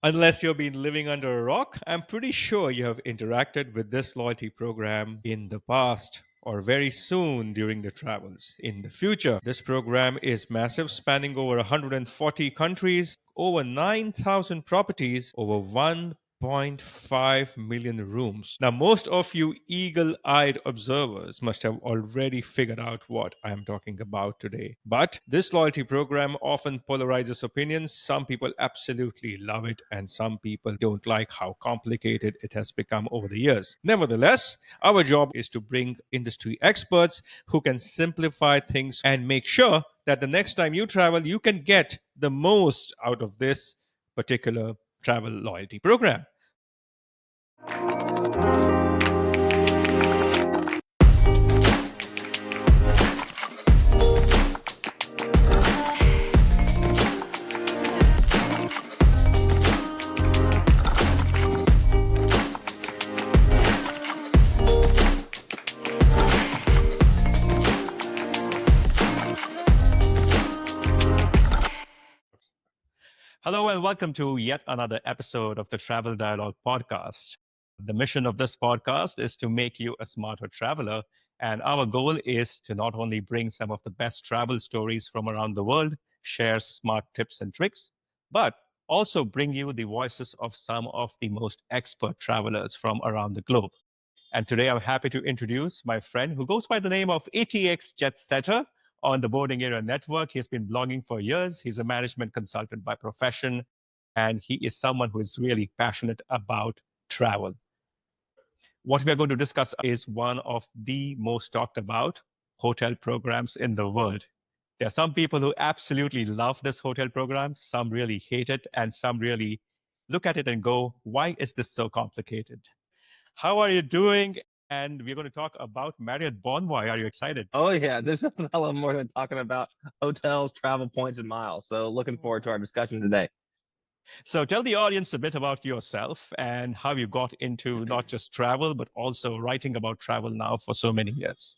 Unless you've been living under a rock, I'm pretty sure you have interacted with this loyalty program in the past or very soon during the travels. In the future, this program is massive, spanning over 140 countries, over 9,000 properties, over 1.5 million rooms. Now, most of you eagle eyed observers must have already figured out what I am talking about today. But this loyalty program often polarizes opinions. Some people absolutely love it, and some people don't like how complicated it has become over the years. Nevertheless, our job is to bring industry experts who can simplify things and make sure that the next time you travel, you can get the most out of this particular travel loyalty program. Hello, and welcome to yet another episode of the Travel Dialogue podcast. The mission of this podcast is to make you a smarter traveler. And our goal is to not only bring some of the best travel stories from around the world, share smart tips and tricks, but also bring you the voices of some of the most expert travelers from around the globe. And today I'm happy to introduce my friend who goes by the name of ATX Jetsetter on the Boarding Area Network. He's been blogging for years. He's a management consultant by profession, and he is someone who is really passionate about travel. What we are going to discuss is one of the most talked about hotel programs in the world. There are some people who absolutely love this hotel program, some really hate it, and some really look at it and go, why is this so complicated? How are you doing? And we're going to talk about Marriott Bonvoy. Are you excited? Oh yeah, there's nothing I love more than talking about hotels, travel points, and miles. So looking forward to our discussion today. So tell the audience a bit about yourself and how you got into not just travel, but also writing about travel now for so many years.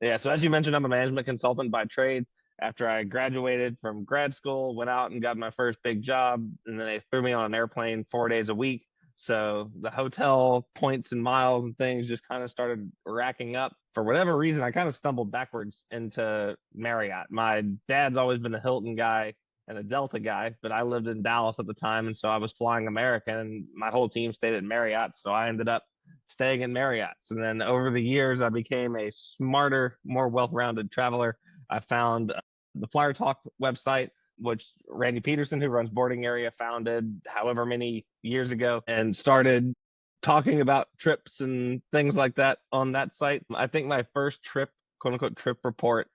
Yeah, so as you mentioned, I'm a management consultant by trade. After I graduated from grad school, went out and got my first big job, and then they threw me on an airplane 4 days a week. So the hotel points and miles and things just kind of started racking up. For whatever reason, I kind of stumbled backwards into Marriott. My dad's always been a Hilton guy and a Delta guy, but I lived in Dallas at the time, and so I was flying American, and my whole team stayed at Marriott. So I ended up staying in Marriott's. And then over the years, I became a smarter, more well rounded traveler. I found the Flyer Talk website, which Randy Peterson, who runs Boarding Area, founded however many years ago and started talking about trips and things like that on that site. I think my first trip, quote unquote, trip report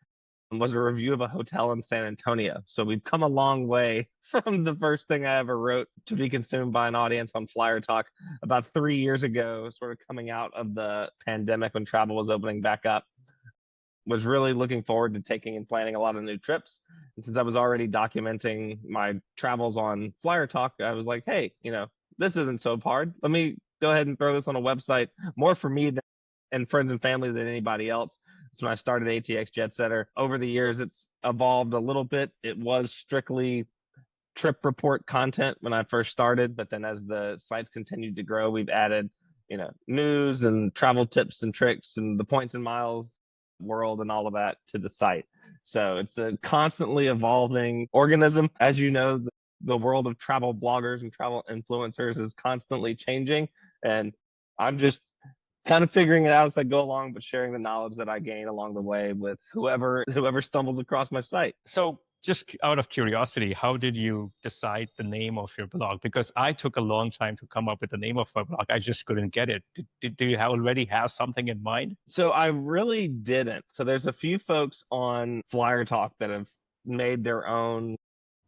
was a review of a hotel in San Antonio. So we've come a long way from the first thing I ever wrote to be consumed by an audience on Flyer Talk about 3 years ago, sort of coming out of the pandemic when travel was opening back up. Was really looking forward to taking and planning a lot of new trips. And since I was already documenting my travels on Flyer Talk, I was like, hey, this isn't so hard. Let me go ahead and throw this on a website more for me and friends and family than anybody else. That's when I started ATX Jetsetter. Over the years, it's evolved a little bit. It was strictly trip report content when I first started, but then as the sites continued to grow, we've added, news and travel tips and tricks and the points and miles world and all of that to the site. So it's a constantly evolving organism. As you know, the world of travel bloggers and travel influencers is constantly changing. And I'm just kind of figuring it out as I go along, but sharing the knowledge that I gain along the way with whoever stumbles across my site. So, just out of curiosity, how did you decide the name of your blog? Because I took a long time to come up with the name of my blog. I just couldn't get it. Do you already have something in mind? So I really didn't. So there's a few folks on Flyer Talk that have made their own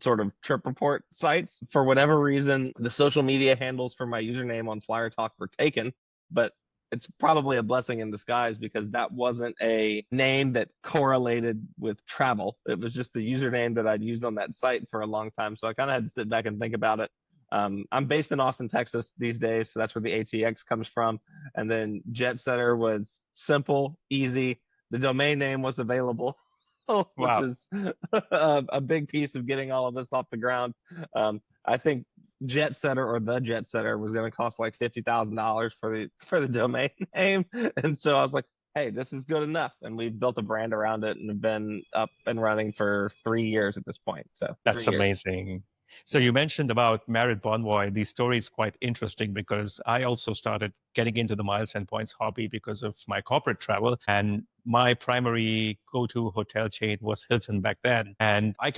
sort of trip report sites. For whatever reason, the social media handles for my username on Flyer Talk were taken, but it's probably a blessing in disguise because that wasn't a name that correlated with travel. It was just the username that I'd used on that site for a long time. So I kind of had to sit back and think about it. I'm based in Austin, Texas these days, so that's where the ATX comes from. And then Jetsetter was simple, easy. The domain name was available, which Wow. is a big piece of getting all of this off the ground. I think Jetsetter or the Jetsetter was going to cost like $50,000 for the domain name, and so I was like, hey, this is good enough, and we've built a brand around it and have been up and running for 3 years at this point. So That's 3 years. amazing. So you mentioned about Marriott Bonvoy. The story is quite interesting because I also started getting into the miles and points hobby because of my corporate travel. And my primary go-to hotel chain was Hilton back then. And I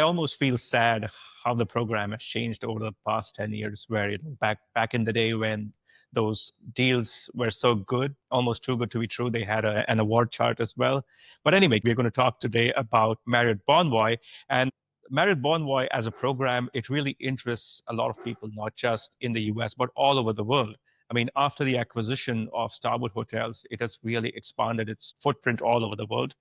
almost feel sad how the program has changed over the past 10 years, where back in the day when those deals were so good, almost too good to be true. They had an award chart as well. But anyway, we're going to talk today about Marriott Bonvoy. And Marriott Bonvoy as a program, it really interests a lot of people, not just in the US, but all over the world. I mean, after the acquisition of Starwood Hotels, it has really expanded its footprint all over the world.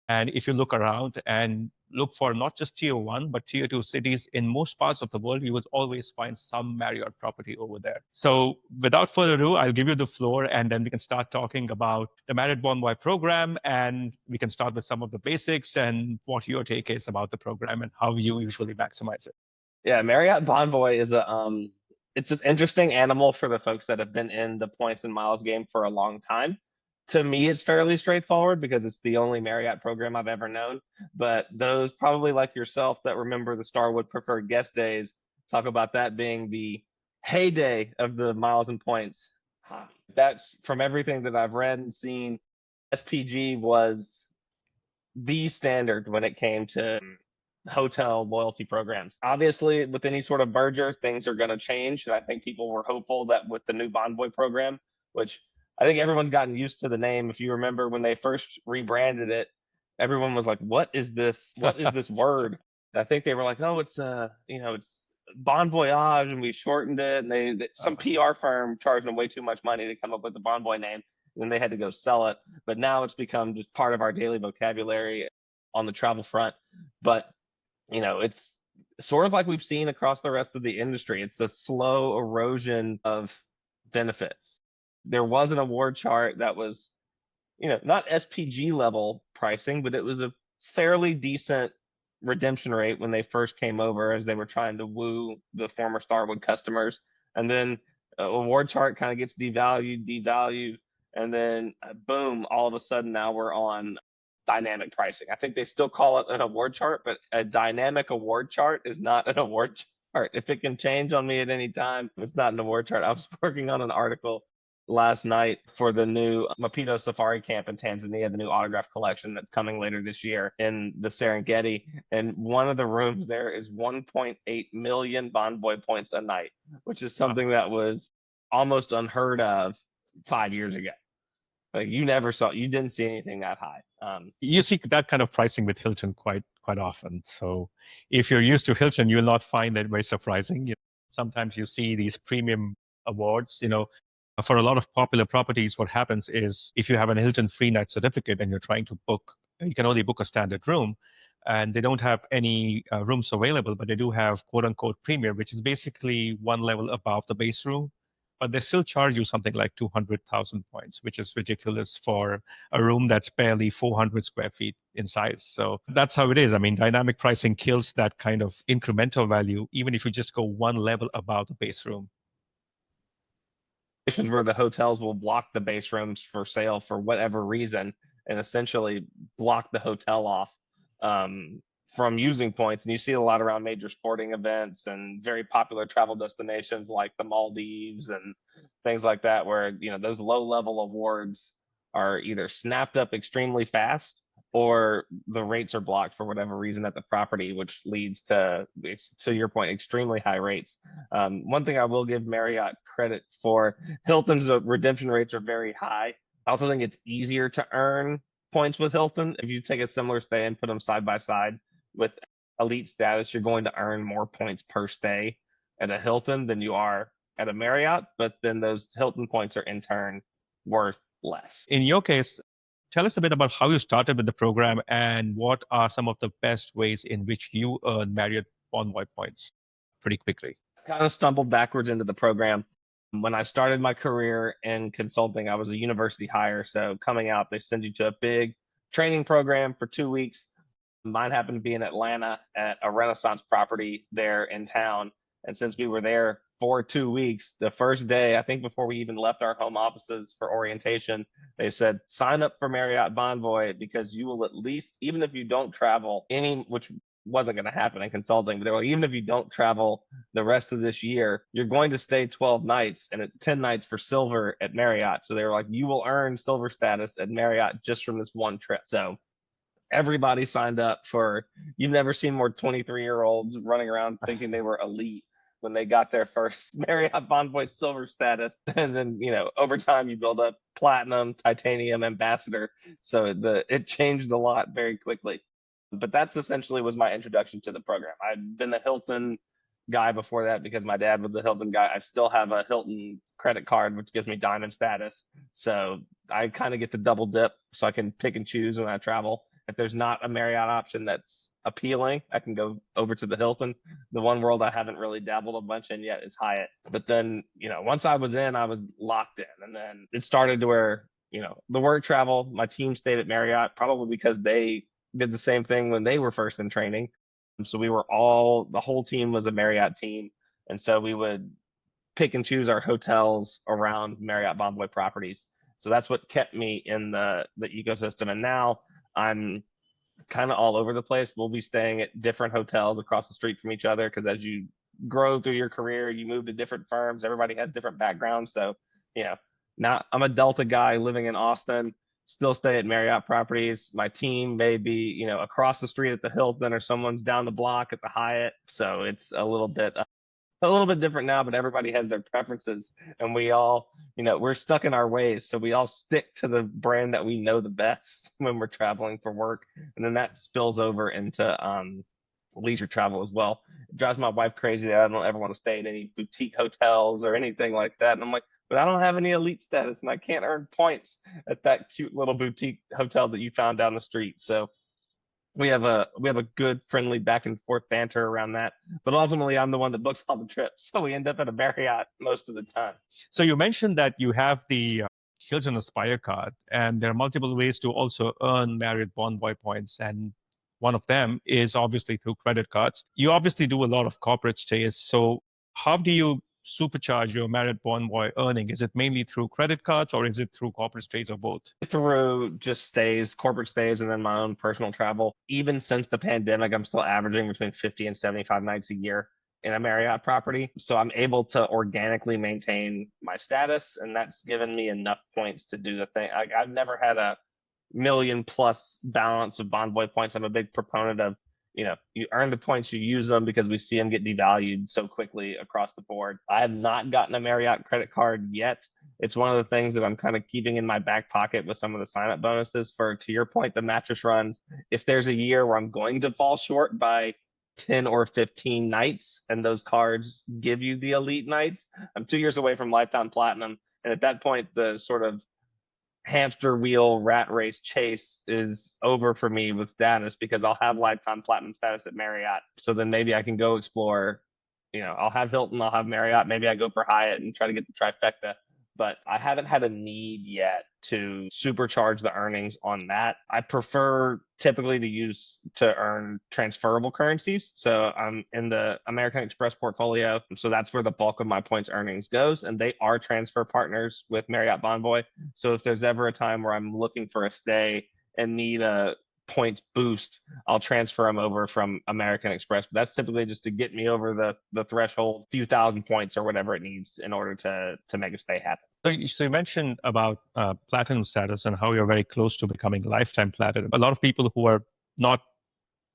And if you look around and look for not just tier one, but tier two cities in most parts of the world, you will always find some Marriott property over there. So without further ado, I'll give you the floor and then we can start talking about the Marriott Bonvoy program. And we can start with some of the basics and what your take is about the program and how you usually maximize it. Yeah, Marriott Bonvoy is a it's an interesting animal for the folks that have been in the points and miles game for a long time. To me, it's fairly straightforward because it's the only Marriott program I've ever known. But those probably like yourself that remember the Starwood Preferred Guest days talk about that being the heyday of the miles and points hobby. That's from everything that I've read and seen. SPG was the standard when it came to hotel loyalty programs. Obviously, with any sort of merger, things are going to change. And I think people were hopeful that with the new Bonvoy program, which I think everyone's gotten used to the name. If you remember when they first rebranded it, everyone was like, "What is this? What is this word?" And I think they were like, "Oh, it's it's Bon Voyage," and we shortened it. And some PR firm charged them way too much money to come up with the Bonvoy name, and then they had to go sell it. But now it's become just part of our daily vocabulary on the travel front. But it's sort of like we've seen across the rest of the industry. It's a slow erosion of benefits. There was an award chart that was, not SPG level pricing, but it was a fairly decent redemption rate when they first came over as they were trying to woo the former Starwood customers. And then award chart kind of gets devalued, and then boom, all of a sudden now we're on dynamic pricing. I think they still call it an award chart, but a dynamic award chart is not an award chart. If it can change on me at any time, it's not an award chart. I was working on an article last night for the new Mapito Safari Camp in Tanzania, the new autograph collection that's coming later this year in the Serengeti. And one of the rooms there is 1.8 million Bonvoy points a night, which is something that was almost unheard of 5 years ago. Like you didn't see anything that high. You see that kind of pricing with Hilton quite often. So if you're used to Hilton, you'll not find that very surprising. Sometimes you see these premium awards. For a lot of popular properties, what happens is if you have an Hilton free night certificate and you're trying to book, you can only book a standard room, and they don't have any rooms available, but they do have quote unquote premium, which is basically one level above the base room. But they still charge you something like 200,000 points, which is ridiculous for a room that's barely 400 square feet in size. So that's how it is. I mean, dynamic pricing kills that kind of incremental value, even if you just go one level above the base room. Where the hotels will block the base rooms for sale for whatever reason and essentially block the hotel off from using points. And you see a lot around major sporting events and very popular travel destinations like the Maldives and things like that, where those low level awards are either snapped up extremely fast or the rates are blocked for whatever reason at the property, which leads to your point, extremely high rates. One thing I will give Marriott credit for, Hilton's redemption rates are very high. I also think it's easier to earn points with Hilton. If you take a similar stay and put them side by side with Elite status, you're going to earn more points per stay at a Hilton than you are at a Marriott, but then those Hilton points are in turn worth less. In your case, tell us a bit about how you started with the program and what are some of the best ways in which you earn Marriott Bonvoy points pretty quickly. Kind of stumbled backwards into the program. When I started my career in consulting, I was a university hire. So coming out, they send you to a big training program for 2 weeks. Mine happened to be in Atlanta at a Renaissance property there in town. And since we were there for 2 weeks, the first day, I think before we even left our home offices for orientation, they said, sign up for Marriott Bonvoy because you will at least, even if you don't travel which wasn't going to happen in consulting, but they were like, even if you don't travel the rest of this year, you're going to stay 12 nights and it's 10 nights for silver at Marriott. So they were like, you will earn silver status at Marriott just from this one trip. So everybody signed up for, you've never seen more 23-year-olds running around thinking they were elite when they got their first Marriott Bonvoy silver status. And then, over time you build up platinum, titanium, ambassador. So it changed a lot very quickly. But that's essentially was my introduction to the program. I'd been a Hilton guy before that because my dad was a Hilton guy. I still have a Hilton credit card, which gives me diamond status. So I kind of get the double dip so I can pick and choose when I travel. If there's not a Marriott option that's appealing, I can go over to the Hilton. The one world I haven't really dabbled a bunch in yet is Hyatt. But then, once I was in, I was locked in. And then it started to where, the work travel, my team stayed at Marriott probably because they did the same thing when they were first in training. So the whole team was a Marriott team. And so we would pick and choose our hotels around Marriott Bonvoy properties. So that's what kept me in the ecosystem. And now I'm kind of all over the place. We'll be staying at different hotels across the street from each other because as you grow through your career, you move to different firms. Everybody has different backgrounds. So, now I'm a Delta guy living in Austin, still stay at Marriott properties. My team may be, across the street at the Hilton or someone's down the block at the Hyatt. So it's a little bit different now, but everybody has their preferences and we all, we're stuck in our ways. So we all stick to the brand that we know the best when we're traveling for work. And then that spills over into leisure travel as well. It drives my wife crazy that I don't ever want to stay at any boutique hotels or anything like that. And I'm like, but I don't have any elite status and I can't earn points at that cute little boutique hotel that you found down the street. So we have a good friendly back and forth banter around that, but ultimately I'm the one that books all the trips, so we end up at a Marriott most of the time. So you mentioned that you have the Hilton Aspire card, and there are multiple ways to also earn Marriott Bonvoy points, and one of them is obviously through credit cards. You obviously do a lot of corporate stays, so how do you supercharge your Marriott Bonvoy earning? Is it mainly through credit cards, or is it through corporate stays, or both? Through just stays, corporate stays, and then my own personal travel. Even since the pandemic, I'm still averaging between 50 and 75 nights a year in a Marriott property. So I'm able to organically maintain my status, and that's given me enough points to do the thing. I've never had a million plus balance of Bonvoy points. I'm a big proponent of, you earn the points, you use them because we see them get devalued so quickly across the board. I have not gotten a Marriott credit card yet. It's one of the things that I'm kind of keeping in my back pocket with some of the sign up bonuses for, to your point, the mattress runs. If there's a year where I'm going to fall short by 10 or 15 nights and those cards give you the elite nights, I'm 2 years away from lifetime platinum. And at that point, the sort of hamster wheel rat race chase is over for me with status because I'll have lifetime platinum status at Marriott. So then maybe I can go explore, I'll have Hilton, I'll have Marriott, maybe I go for Hyatt and try to get the trifecta. But I haven't had a need yet to supercharge the earnings on that. I prefer typically to earn transferable currencies. So I'm in the American Express portfolio. So that's where the bulk of my points earnings goes. And they are transfer partners with Marriott Bonvoy. So if there's ever a time where I'm looking for a stay and need a points boost, I'll transfer them over from American Express. But that's typically just to get me over the threshold, few thousand points or whatever it needs in order to make a stay happen. So you mentioned about platinum status and how you're very close to becoming lifetime platinum. A lot of people who are not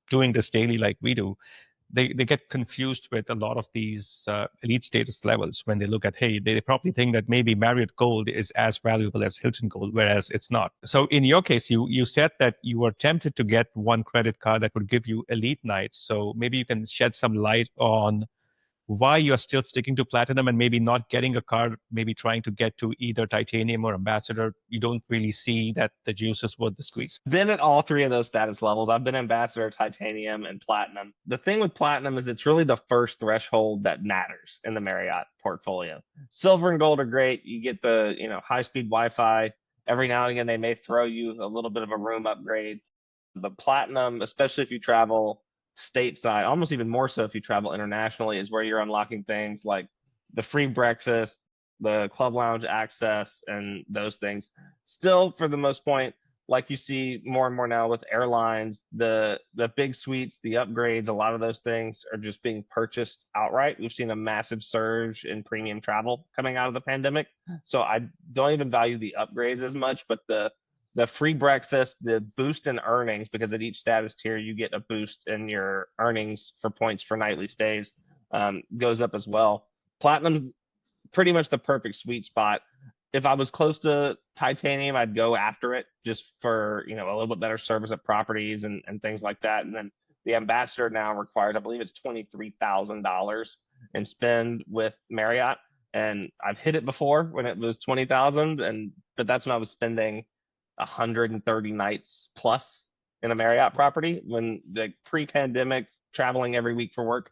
doing this daily like we do, they get confused with a lot of these elite status levels when they look at, hey, they probably think that maybe Marriott Gold is as valuable as Hilton Gold, whereas it's not. So in your case, you said that you were tempted to get one credit card that would give you elite nights. So maybe you can shed some light on why you're still sticking to platinum and maybe not getting a card, maybe trying to get to either titanium or ambassador. You don't really see that the juice is worth the squeeze. Been at all three of those status levels. I've been ambassador, titanium, and platinum. The thing with platinum is it's really the first threshold that matters in the Marriott portfolio. Silver and gold are great. You get the, high-speed Wi-Fi. Every now and again, they may throw you a little bit of a room upgrade. But platinum, especially if you travel stateside, almost even more so if you travel internationally, is where you're unlocking things like the free breakfast, the club lounge access, and those things. Still, for the most point, like you see more and more now with airlines, the big suites, the upgrades, a lot of those things are just being purchased outright. We've seen a massive surge in premium travel coming out of the pandemic. So I don't even value the upgrades as much, but the free breakfast, the boost in earnings, because at each status tier you get a boost in your earnings for points for nightly stays, goes up as well. Platinum's pretty much the perfect sweet spot. If I was close to titanium, I'd go after it just for, a little bit better service at properties and things like that. And then the ambassador now requires, I believe it's $23,000 in spend with Marriott. And I've hit it before when it was 20,000, but that's when I was spending 130 nights plus in a Marriott property when the pre-pandemic traveling every week for work.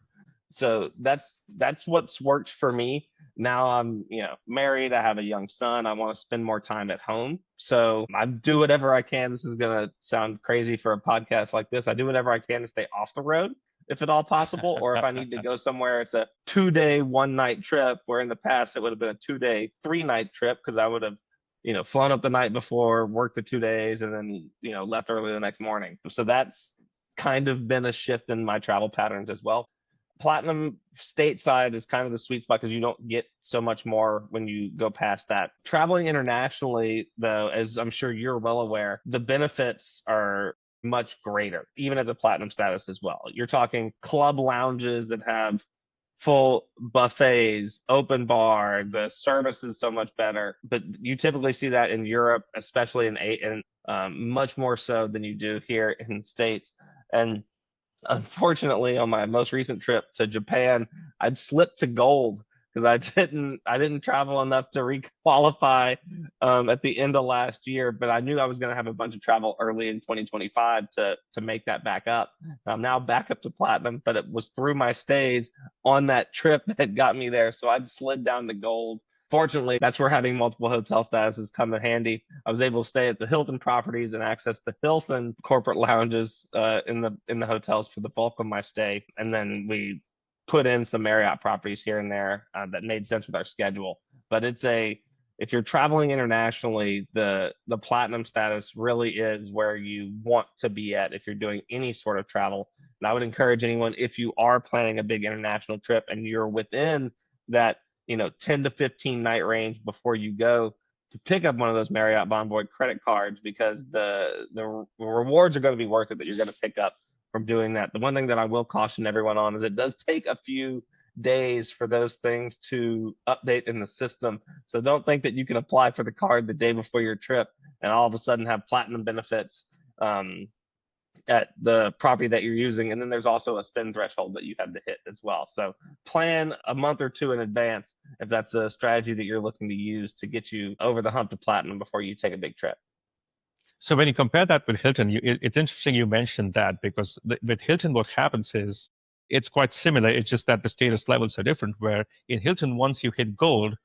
So that's what's worked for me. Now I'm, married, I have a young son, I want to spend more time at home. So I do whatever I can. This is going to sound crazy for a podcast like this. I do whatever I can to stay off the road if at all possible, or if I need to go somewhere, it's a 2-day, 1-night trip, where in the past it would have been a 2-day, 3-night trip because I would have flown up the night before, worked the 2 days, and then, left early the next morning. So that's kind of been a shift in my travel patterns as well. Platinum stateside is kind of the sweet spot because you don't get so much more when you go past that. Traveling internationally, though, as I'm sure you're well aware, the benefits are much greater, even at the platinum status as well. You're talking club lounges that have full buffets, open bar. The service is so much better, but you typically see that in Europe, especially in much more so than you do here in the States. And unfortunately, on my most recent trip to Japan, I'd slipped to gold because I didn't travel enough to requalify at the end of last year. But I knew I was going to have a bunch of travel early in 2025 to make that back up. I'm now back up to platinum, but it was through my stays on that trip that got me there. So I'd slid down to gold. Fortunately, that's where having multiple hotel statuses come in handy. I was able to stay at the Hilton properties and access the Hilton corporate lounges in the hotels for the bulk of my stay, and then we put in some Marriott properties here and there that made sense with our schedule. But if you're traveling internationally, the platinum status really is where you want to be at if you're doing any sort of travel. And I would encourage anyone, if you are planning a big international trip and you're within that 10 to 15 night range before you go, to pick up one of those Marriott Bonvoy credit cards, because the rewards are going to be worth it that you're going to pick up from doing that. The one thing that I will caution everyone on is it does take a few days for those things to update in the system. So don't think that you can apply for the card the day before your trip and all of a sudden have platinum benefits at the property that you're using. And then there's also a spend threshold that you have to hit as well. So plan a month or two in advance if that's a strategy that you're looking to use to get you over the hump to platinum before you take a big trip. So when you compare that with Hilton, it's interesting you mentioned that, because with Hilton, what happens is it's quite similar. It's just that the status levels are different, where in Hilton, once you hit gold,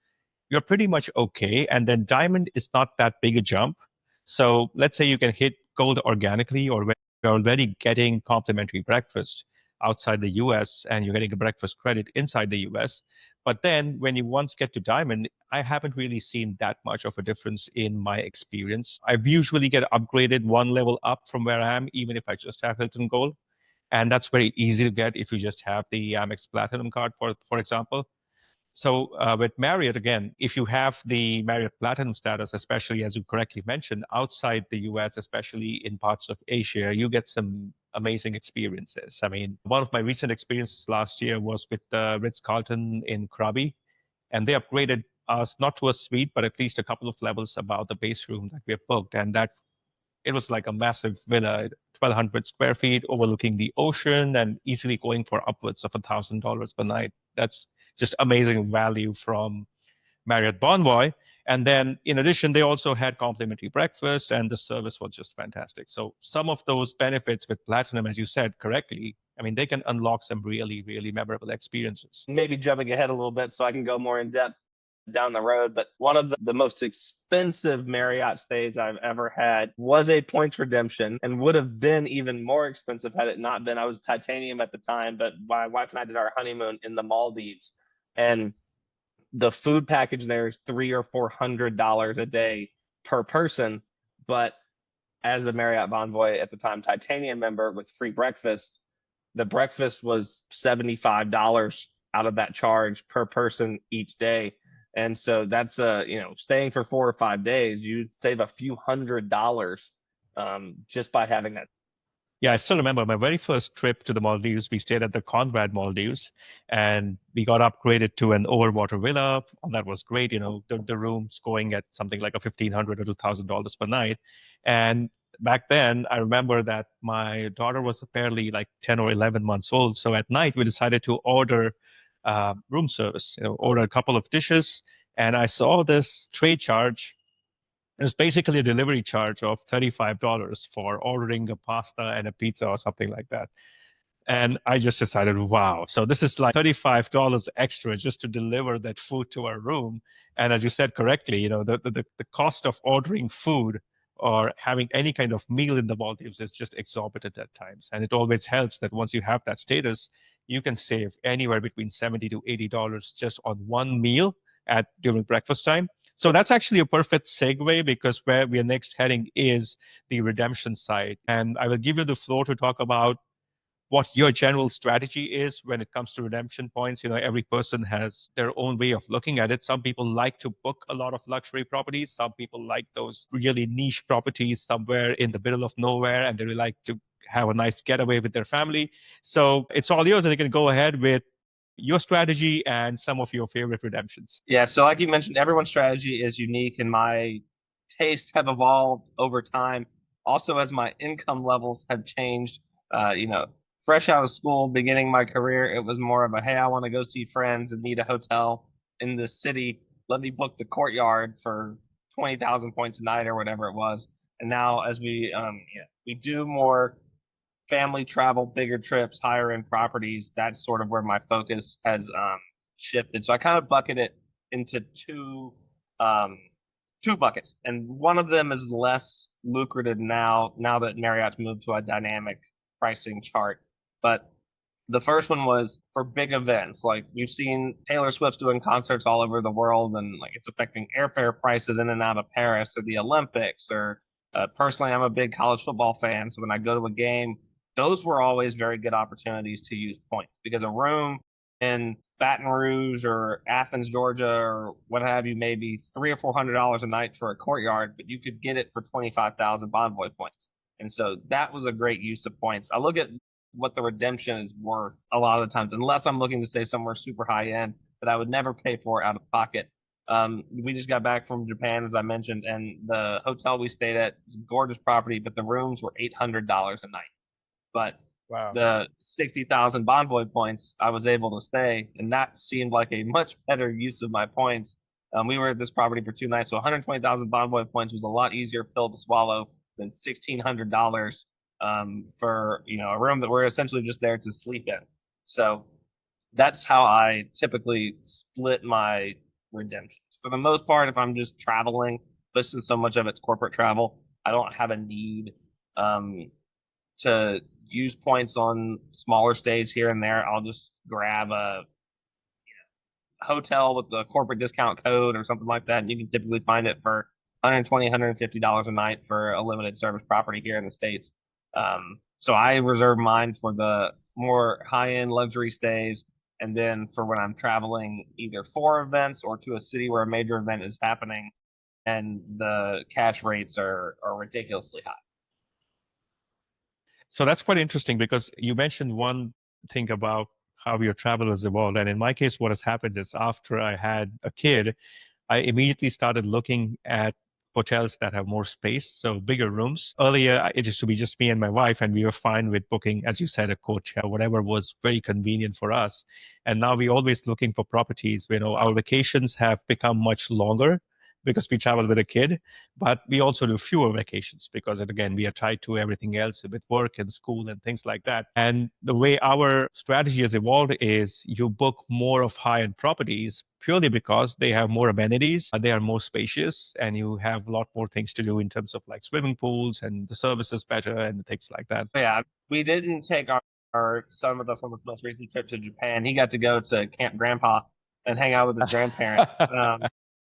you're pretty much okay. And then diamond is not that big a jump. So let's say you can hit gold organically, or when you're already getting complimentary breakfast outside the US and you're getting a breakfast credit inside the US. But then when you once get to diamond, I haven't really seen that much of a difference in my experience. I usually get upgraded one level up from where I am, even if I just have Hilton Gold. And that's very easy to get if you just have the Amex Platinum card, for example. So with Marriott, again, if you have the Marriott Platinum status, especially as you correctly mentioned, outside the US, especially in parts of Asia, you get some amazing experiences. I mean, one of my recent experiences last year was with the Ritz-Carlton in Krabi, and they upgraded us not to a suite, but at least a couple of levels above the base room that we have booked. And that it was like a massive villa, 1,200 square feet, overlooking the ocean and easily going for upwards of $1,000 per night. That's just amazing value from Marriott Bonvoy. And then in addition, they also had complimentary breakfast and the service was just fantastic. So some of those benefits with Platinum, as you said correctly, I mean, they can unlock some really, really memorable experiences. Maybe jumping ahead a little bit so I can go more in depth. down the road. But one of the most expensive Marriott stays I've ever had was a points redemption and would have been even more expensive had it not been. I was titanium at the time, but my wife and I did our honeymoon in the Maldives. And the food package there is $300 or $400 a day per person. But as a Marriott Bonvoy at the time titanium member with free breakfast, the breakfast was $75 out of that charge per person each day. And so that's staying for 4 or 5 days, you'd save a few $100 just by having that. Yeah, I still remember my very first trip to the Maldives. We stayed at the Conrad Maldives and we got upgraded to an overwater villa. That was great. The rooms going at something like a $1,500 or $2,000 per night. And back then, I remember that my daughter was apparently like 10 or 11 months old. So at night, we decided to order room service, order a couple of dishes. And I saw this tray charge. It's basically a delivery charge of $35 for ordering a pasta and a pizza or something like that. And I just decided, wow. So this is like $35 extra just to deliver that food to our room. And as you said correctly, the cost of ordering food or having any kind of meal in the Maldives is just exorbitant at times. And it always helps that once you have that status, you can save anywhere between $70 to $80 just on one meal at during breakfast time. So that's actually a perfect segue because where we are next heading is the redemption side. And I will give you the floor to talk about what your general strategy is when it comes to redemption points. Every person has their own way of looking at it. Some people like to book a lot of luxury properties. Some people like those really niche properties somewhere in the middle of nowhere, and they really like to have a nice getaway with their family. So it's all yours, and you can go ahead with your strategy and some of your favorite redemptions. Yeah, so like you mentioned, everyone's strategy is unique, and my tastes have evolved over time. Also, as my income levels have changed, fresh out of school, beginning my career, it was more of a, hey, I want to go see friends and need a hotel in this city. Let me book the Courtyard for 20,000 points a night or whatever it was. And now, as we do more family travel, bigger trips, higher end properties, that's sort of where my focus has shifted. So I kind of bucket it into um, two buckets, and one of them is less lucrative now that Marriott's moved to a dynamic pricing chart. But the first one was for big events. Like you've seen Taylor Swift's doing concerts all over the world, and like it's affecting airfare prices in and out of Paris or the Olympics. Or personally, I'm a big college football fan, so when I go to a game, those were always very good opportunities to use points because a room in Baton Rouge or Athens, Georgia, or what have you, maybe $300 or $400 a night for a Courtyard, but you could get it for 25,000 Bonvoy points. And so that was a great use of points. I look at what the redemption is worth a lot of the times, unless I'm looking to stay somewhere super high end that I would never pay for out of pocket. We just got back from Japan, as I mentioned, and the hotel we stayed at was a gorgeous property, but the rooms were $800 a night. But Wow. the 60,000 Bonvoy points, I was able to stay, and that seemed like a much better use of my points. We were at this property for 2 nights, so 120,000 Bonvoy points was a lot easier pill to swallow than $1,600 for a room that we're essentially just there to sleep in. So that's how I typically split my redemptions. For the most part, if I'm just traveling, listen, so much of it's corporate travel, I don't have a need um, to use points on smaller stays here and there. I'll just grab a hotel with the corporate discount code or something like that. And you can typically find it for $120, $150 a night for a limited service property here in the States. So I reserve mine for the more high end luxury stays. And then for when I'm traveling either for events or to a city where a major event is happening and the cash rates are ridiculously high. So that's quite interesting because you mentioned one thing about how your travel has evolved. And in my case, what has happened is after I had a kid, I immediately started looking at hotels that have more space, so bigger rooms. Earlier, it used to be just me and my wife, and we were fine with booking, as you said, a coach, whatever was very convenient for us. And now we're always looking for properties. Our vacations have become much longer because we travel with a kid, but we also do fewer vacations because, again, we are tied to everything else with work and school and things like that. And the way our strategy has evolved is you book more of high-end properties purely because they have more amenities, they are more spacious, and you have a lot more things to do in terms of like swimming pools and the services better and things like that. Yeah, we didn't take our son with us on this most recent trip to Japan. He got to go to Camp Grandpa and hang out with his grandparents.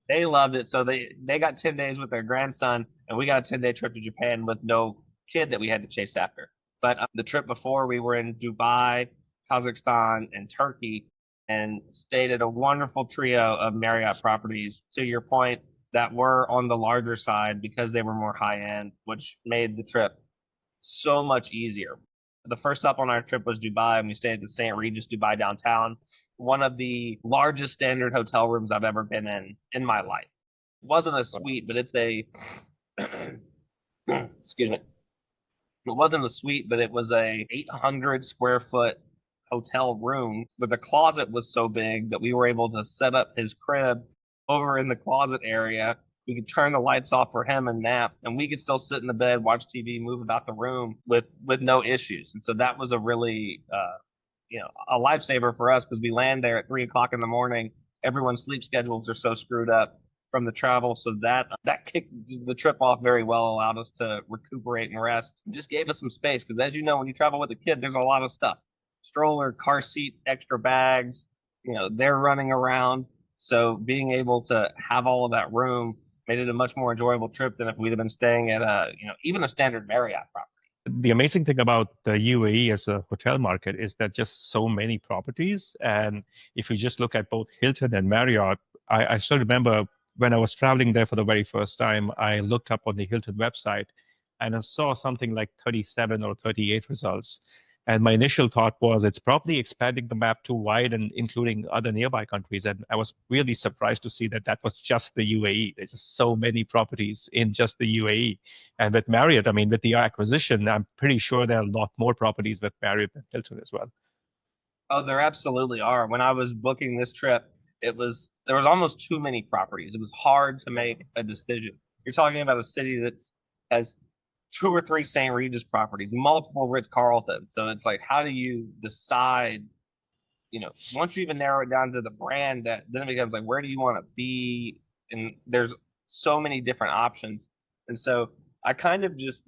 They loved it. So they got 10 days with their grandson, and we got a 10-day trip to Japan with no kid that we had to chase after. But the trip before, we were in Dubai, Kazakhstan, and Turkey, and stayed at a wonderful trio of Marriott properties. To your point, that were on the larger side because they were more high end, which made the trip so much easier. The first stop on our trip was Dubai, and we stayed at the St. Regis Dubai downtown, one of the largest standard hotel rooms I've ever been in my life. It wasn't a suite, but it's a excuse me. It wasn't a suite, but it was a 800 square foot hotel room. But the closet was so big that we were able to set up his crib over in the closet area. We could turn the lights off for him and nap, and we could still sit in the bed, watch TV, move about the room with no issues. And so that was a really a lifesaver for us because we land there at 3 o'clock in the morning. Everyone's sleep schedules are so screwed up from the travel, so that kicked the trip off very well, allowed us to recuperate and rest. Just gave us some space because, as you know, when you travel with a kid, there's a lot of stuff: stroller, car seat, extra bags. They're running around. So being able to have all of that room made it a much more enjoyable trip than if we'd have been staying at even a standard Marriott property. The amazing thing about the UAE as a hotel market is that just so many properties. And if you just look at both Hilton and Marriott, I still remember when I was traveling there for the very first time, I looked up on the Hilton website and I saw something like 37 or 38 results. And my initial thought was it's probably expanding the map too wide and including other nearby countries. And I was really surprised to see that that was just the UAE. There's just so many properties in just the UAE. And with Marriott, I mean, with the acquisition, I'm pretty sure there are a lot more properties with Marriott and Hilton as well. Oh, there absolutely are. When I was booking this trip, there was almost too many properties. It was hard to make a decision. You're talking about a city that has two or three St. Regis properties, multiple Ritz Carlton. So it's like, how do you decide? Once you even narrow it down to the brand, that then it becomes like, where do you want to be? And there's so many different options. And so I kind of just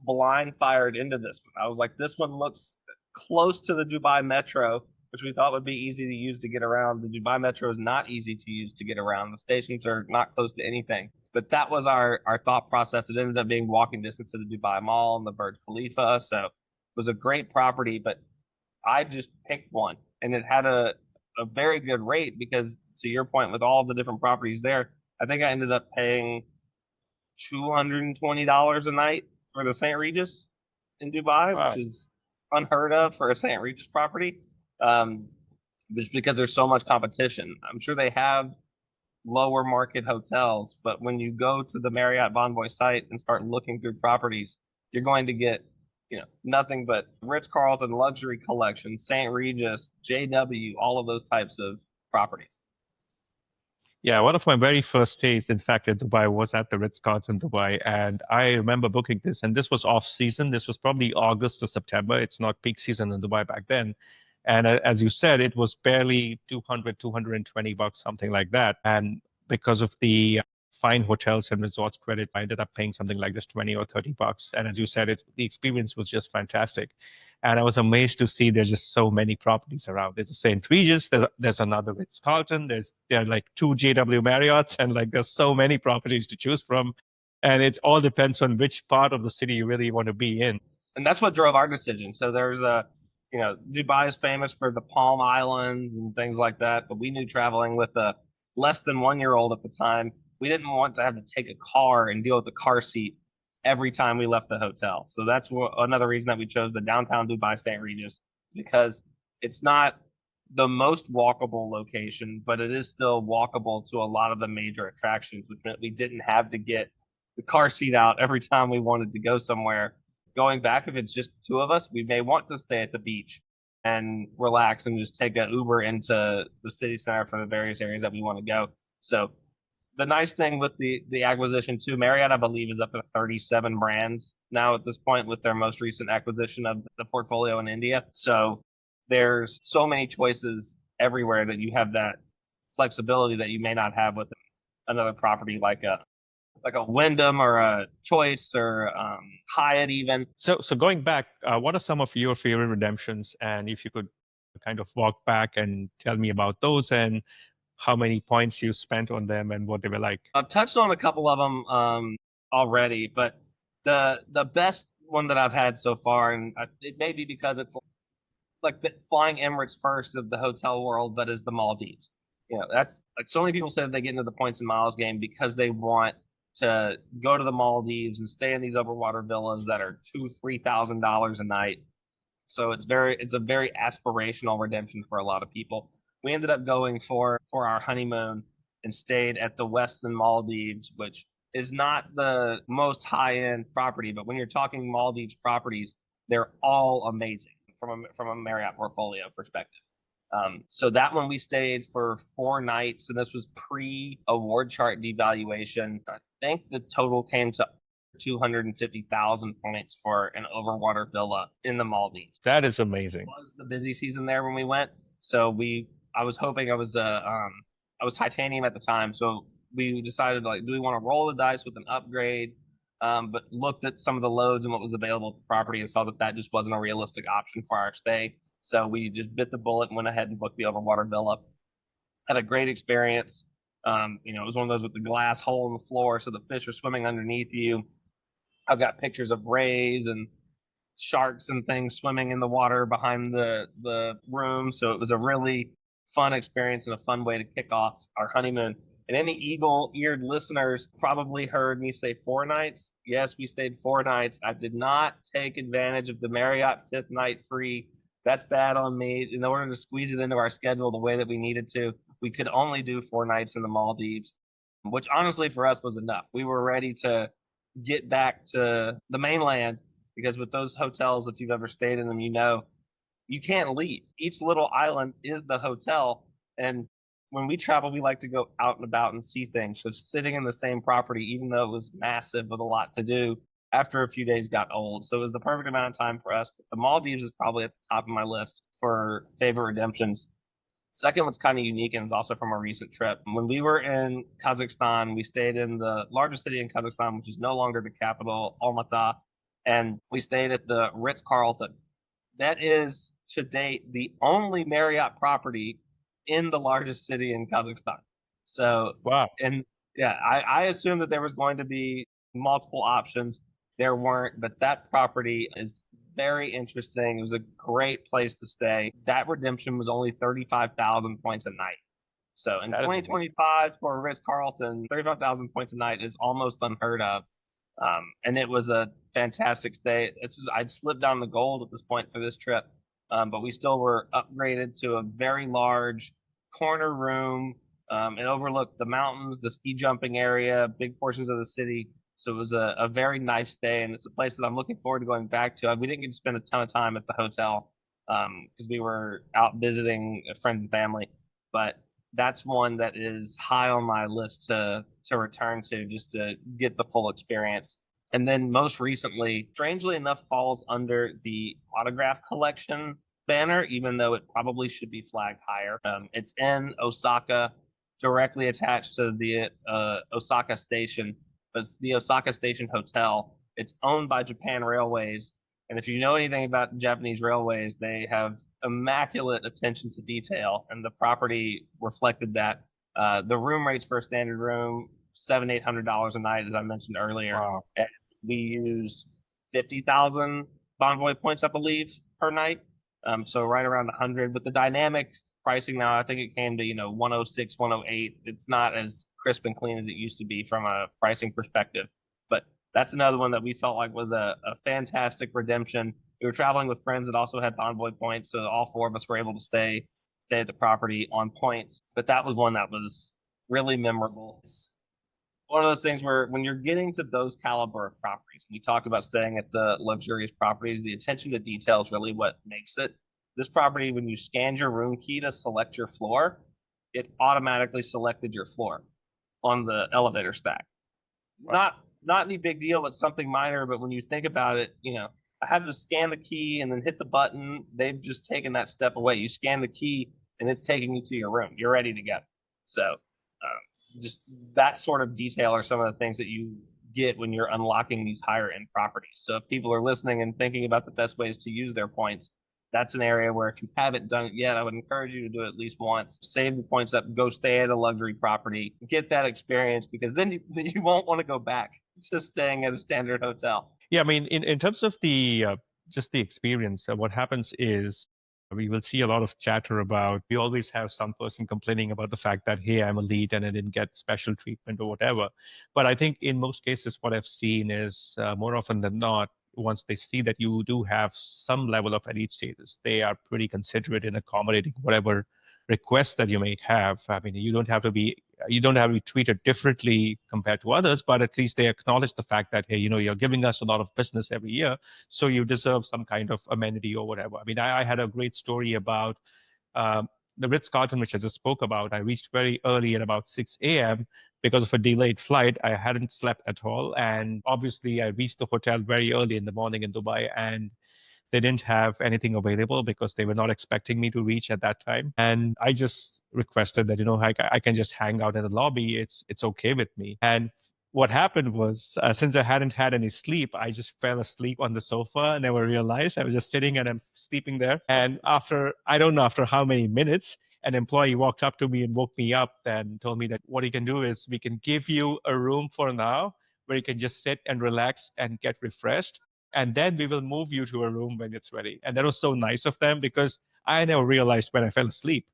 blind fired into this one. I was like, this one looks close to the Dubai Metro, which we thought would be easy to use to get around. The Dubai Metro is not easy to use to get around. The stations are not close to anything. But that was our thought process. It ended up being walking distance to the Dubai Mall and the Burj Khalifa. So it was a great property, but I just picked one and it had a very good rate because, to your point, with all the different properties there, I think I ended up paying $220 a night for the St. Regis in Dubai, which Wow. is unheard of for a St. Regis property. Just because there's so much competition. I'm sure they have lower market hotels, but when you go to the Marriott Bonvoy site and start looking through properties, you're going to get nothing but Ritz Carlton luxury collection, St. Regis, JW, all of those types of properties. Yeah, one of my very first stays, in fact, in Dubai was at the Ritz-Carlton Dubai. And I remember booking this, and this was off season. This was probably August or September. It's not peak season in Dubai back then. And as you said, it was barely 200, $220, something like that. And because of the fine hotels and resorts credit, I ended up paying something like just 20 or $30. And as you said, the experience was just fantastic. And I was amazed to see there's just so many properties around. There's a St. Regis, there's another Ritz Carlton, there are like two JW Marriotts, and like there's so many properties to choose from. And it all depends on which part of the city you really want to be in. And that's what drove our decision. So Dubai is famous for the Palm Islands and things like that, but we knew traveling with a less than 1 year old at the time, we didn't want to have to take a car and deal with the car seat every time we left the hotel. So that's another reason that we chose the downtown Dubai St. Regis, because it's not the most walkable location, but it is still walkable to a lot of the major attractions, which meant we didn't have to get the car seat out every time we wanted to go somewhere. Going back, if it's just two of us, we may want to stay at the beach and relax and just take an Uber into the city center for the various areas that we want to go. So The nice thing with the acquisition too, Marriott, I believe, is up to 37 brands now at this point with their most recent acquisition of the portfolio in India. So there's so many choices everywhere that you have that flexibility that you may not have with another property like a Wyndham or a Choice or Hyatt even. So going back, what are some of your favorite redemptions? And if you could kind of walk back and tell me about those and how many points you spent on them and what they were like. I've touched on a couple of them already, but the best one that I've had so far, and it may be because it's like flying Emirates first of the hotel world, but is the Maldives. You know, that's like so many people say that they get into the points and miles game because they want to go to the Maldives and stay in these overwater villas that are $2,000-3,000 a night. So it's a very aspirational redemption for a lot of people. We ended up going for our honeymoon and stayed at the Westin Maldives, which is not the most high end property, but when you're talking Maldives properties, they're all amazing from a Marriott portfolio perspective. So that one we stayed for 4 nights, and this was pre award chart devaluation. I think the total came to 250,000 points for an overwater villa in the Maldives. That is It amazing. was the busy season there when we went, so I was hoping I was titanium at the time, so we decided like, do we want to roll the dice with an upgrade? But looked at some of the loads and what was available at the property and saw that that just wasn't a realistic option for our stay. So we just bit the bullet and went ahead and booked the overwater villa. Had a great experience. You know, it was one of those with the glass hole in the floor, so the fish are swimming underneath you. I've got pictures of rays and sharks and things swimming in the water behind the room. So it was a really fun experience and a fun way to kick off our honeymoon. And any eagle-eared listeners probably heard me say 4 nights. Yes, we stayed 4 nights. I did not take advantage of the Marriott fifth night free. That's bad on me. In order to squeeze it into our schedule the way that we needed to, we could only do 4 nights in the Maldives, which honestly for us was enough. We were ready to get back to the mainland because with those hotels, if you've ever stayed in them, you know you can't leave. Each little island is the hotel, and when we travel, we like to go out and about and see things. So sitting in the same property, even though it was massive with a lot to do, after a few days got old. So it was the perfect amount of time for us. But the Maldives is probably at the top of my list for favorite redemptions. Second one's kind of unique and is also from a recent trip. When we were in Kazakhstan, we stayed in the largest city in Kazakhstan, which is no longer the capital, Almaty, and we stayed at the Ritz Carlton. That is to date the only Marriott property in the largest city in Kazakhstan. So, Wow. and yeah, I assumed that there was going to be multiple options. There weren't, but that property is very interesting. It was a great place to stay. That redemption was only 35,000 points a night. So in That is amazing. 2025 for Ritz Carlton, 35,000 points a night is almost unheard of. And it was a fantastic stay. I'd slipped down the gold at this point for this trip, but we still were upgraded to a very large corner room. It overlooked the mountains, the ski jumping area, big portions of the city. So it was a very nice stay, and it's a place that I'm looking forward to going back to. We didn't get to spend a ton of time at the hotel because we were out visiting a friend and family, but that's one that is high on my list to return to just to get the full experience. And then most recently, strangely enough, falls under the autograph collection banner, even though it probably should be flagged higher. It's in Osaka, directly attached to the Osaka station. It's the Osaka Station Hotel. It's owned by Japan Railways, and if you know anything about Japanese railways, they have immaculate attention to detail, and the property reflected that. The room rates for a standard room $700-800 a night, as I mentioned earlier. Wow. And we used 50,000 Bonvoy points, I believe, per night. So right around 100. With the dynamic pricing now, I think it came to 106, 108. It's not as crisp and clean as it used to be from a pricing perspective, but that's another one that we felt like was a fantastic redemption. We were traveling with friends that also had Bonvoy points, so all four of us were able to stay at the property on points. But that was one that was really memorable. It's one of those things where when you're getting to those caliber of properties, we talked about staying at the luxurious properties, the attention to detail is really what makes it. This property, when you scanned your room key to select your floor, it automatically selected your floor. on the elevator stack. Wow. Not any big deal, it's something minor, but when you think about it, I had to scan the key and then hit the button. They've just taken that step away. You scan the key and it's taking you to your room. You're ready to go. So, just that sort of detail are some of the things that you get when you're unlocking these higher end properties. So, if people are listening and thinking about the best ways to use their points, that's an area where if you haven't done it yet, I would encourage you to do it at least once. Save the points up, go stay at a luxury property, get that experience, because then you won't want to go back to staying at a standard hotel. Yeah, I mean, in terms of the just the experience, what happens is we will see a lot of chatter about. We always have some person complaining about the fact that, hey, I'm elite and I didn't get special treatment or whatever. But I think in most cases, what I've seen is more often than not, once they see that you do have some level of elite status, they are pretty considerate in accommodating whatever requests that you may have. I mean, you don't have to be treated differently compared to others, but at least they acknowledge the fact that, hey, you're giving us a lot of business every year, so you deserve some kind of amenity or whatever. I mean, I had a great story about um, the Ritz-Carlton, which I just spoke about. I reached very early at about 6 a.m. because of a delayed flight. I hadn't slept at all. And obviously, I reached the hotel very early in the morning in Dubai, and they didn't have anything available because they were not expecting me to reach at that time. And I just requested that, I can just hang out in the lobby. It's okay with me. And what happened was, since I hadn't had any sleep, I just fell asleep on the sofa and never realized I was just sitting and I'm sleeping there. And I don't know after how many minutes, an employee walked up to me and woke me up and told me that what you can do is we can give you a room for now where you can just sit and relax and get refreshed, and then we will move you to a room when it's ready. And that was so nice of them because I never realized when I fell asleep.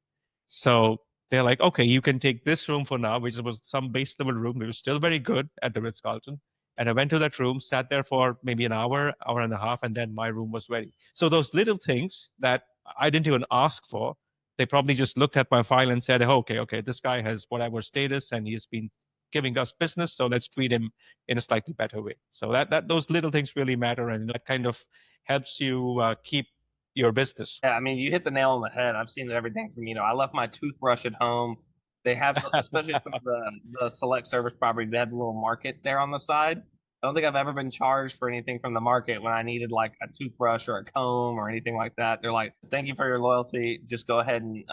So they're like, okay, you can take this room for now, which was some base level room. It was still very good at the Ritz Carlton. And I went to that room, sat there for maybe an hour, hour and a half, and then my room was ready. So those little things that I didn't even ask for, they probably just looked at my file and said, oh, okay, this guy has whatever status and he's been giving us business, so let's treat him in a slightly better way. So that those little things really matter, and that kind of helps you keep your business. Yeah, I mean, you hit the nail on the head. I've seen everything from, I left my toothbrush at home. They have, especially some of the select service properties, they have a little market there on the side. I don't think I've ever been charged for anything from the market when I needed like a toothbrush or a comb or anything like that. They're like, "Thank you for your loyalty. Just go ahead and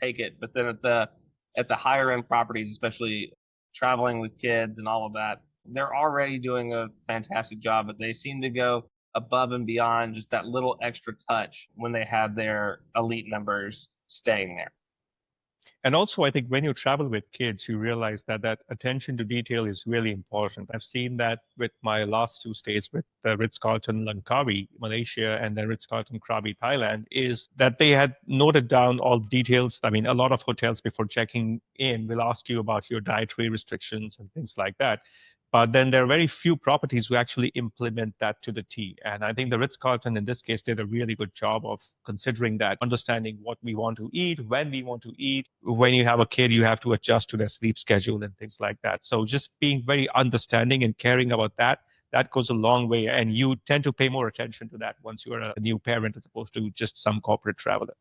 take it." But then at the higher end properties, especially traveling with kids and all of that, they're already doing a fantastic job. But they seem to go above and beyond just that little extra touch when they have their elite members staying there. And also, I think when you travel with kids, you realize that that attention to detail is really important. I've seen that with my last two stays with the Ritz-Carlton Langkawi, Malaysia, and the Ritz-Carlton Krabi, Thailand, is that they had noted down all details. I mean, a lot of hotels before checking in will ask you about your dietary restrictions and things like that. But then there are very few properties who actually implement that to the T. And I think the Ritz Carlton in this case did a really good job of considering that, understanding what we want to eat, when we want to eat. When you have a kid, you have to adjust to their sleep schedule and things like that. So just being very understanding and caring about that, that goes a long way. And you tend to pay more attention to that once you're a new parent as opposed to just some corporate traveler.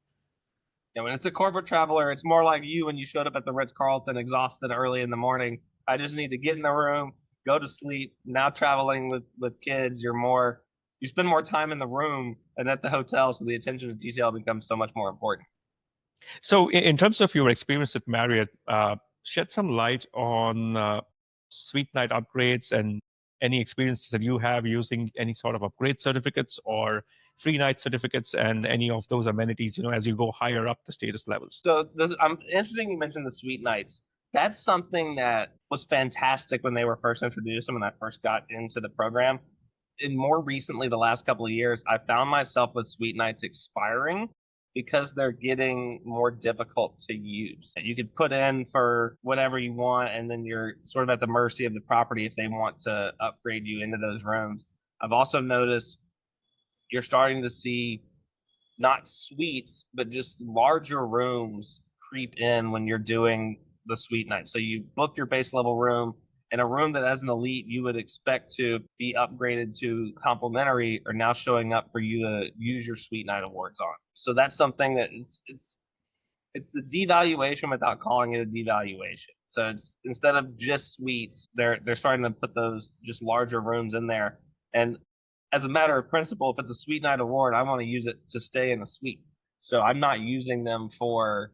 When it's a corporate traveler, it's more like you when you showed up at the Ritz Carlton exhausted early in the morning. I just need to get in the room, go to sleep. Now traveling with kids, you spend more time in the room than at the hotel, so the attention to detail becomes so much more important. So, in terms of your experience with Marriott, shed some light on suite night upgrades and any experiences that you have using any sort of upgrade certificates or free night certificates and any of those amenities, as you go higher up the status levels. So I'm interesting you mentioned the suite nights. That's something that was fantastic when they were first introduced and when I first got into the program. And more recently, the last couple of years, I found myself with suite nights expiring because they're getting more difficult to use. You could put in for whatever you want, and then you're sort of at the mercy of the property if they want to upgrade you into those rooms. I've also noticed you're starting to see not suites, but just larger rooms creep in when you're doing the suite night. So you book your base level room, and a room that as an elite you would expect to be upgraded to complimentary are now showing up for you to use your suite night awards on. So that's something that it's It's the devaluation without calling it a devaluation. So it's instead of just suites, they're starting to put those just larger rooms in there. And as a matter of principle, if it's a suite night award, I want to use it to stay in a suite. So I'm not using them for,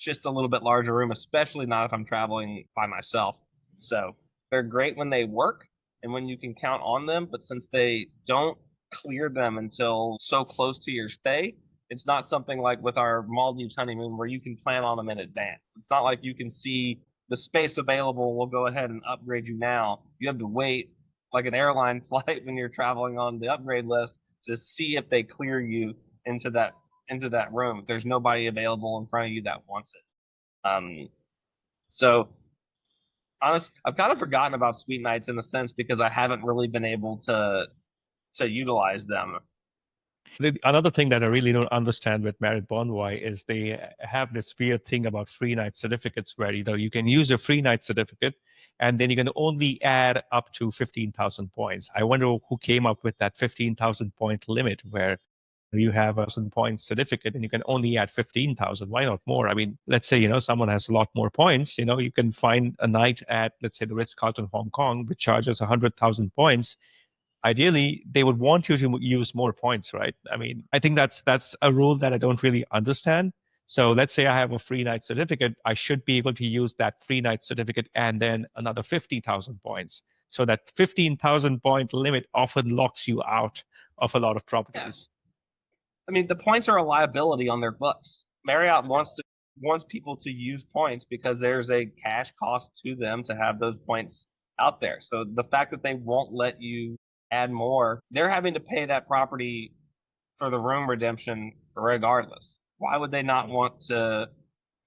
just a little bit larger room, especially not if I'm traveling by myself. So they're great when they work and when you can count on them, but since they don't clear them until so close to your stay, it's not something like with our Maldives honeymoon where you can plan on them in advance. It's not like you can see the space available. We'll go ahead and upgrade you now. You have to wait like an airline flight when you're traveling on the upgrade list to see if they clear you into that room. If there's nobody available in front of you that wants it. So honestly, I've kind of forgotten about suite nights in a sense because I haven't really been able to utilize them. Another thing that I really don't understand with Marriott Bonvoy is they have this weird thing about free night certificates where you can use a free night certificate and then you can only add up to 15,000 points. I wonder who came up with that 15,000 point limit where you have a 1,000 point certificate and you can only add 15,000. Why not more? I mean, let's say, someone has a lot more points, you can find a night at, let's say, the Ritz-Carlton Hong Kong, which charges 100,000 points. Ideally they would want you to use more points, right? I mean, I think that's a rule that I don't really understand. So let's say I have a free night certificate, I should be able to use that free night certificate and then another 50,000 points. So that 15,000 point limit often locks you out of a lot of Yeah. properties. I mean, the points are a liability on their books. Marriott wants people to use points because there's a cash cost to them to have those points out there. So the fact that they won't let you add more, they're having to pay that property for the room redemption regardless. Why would they not want to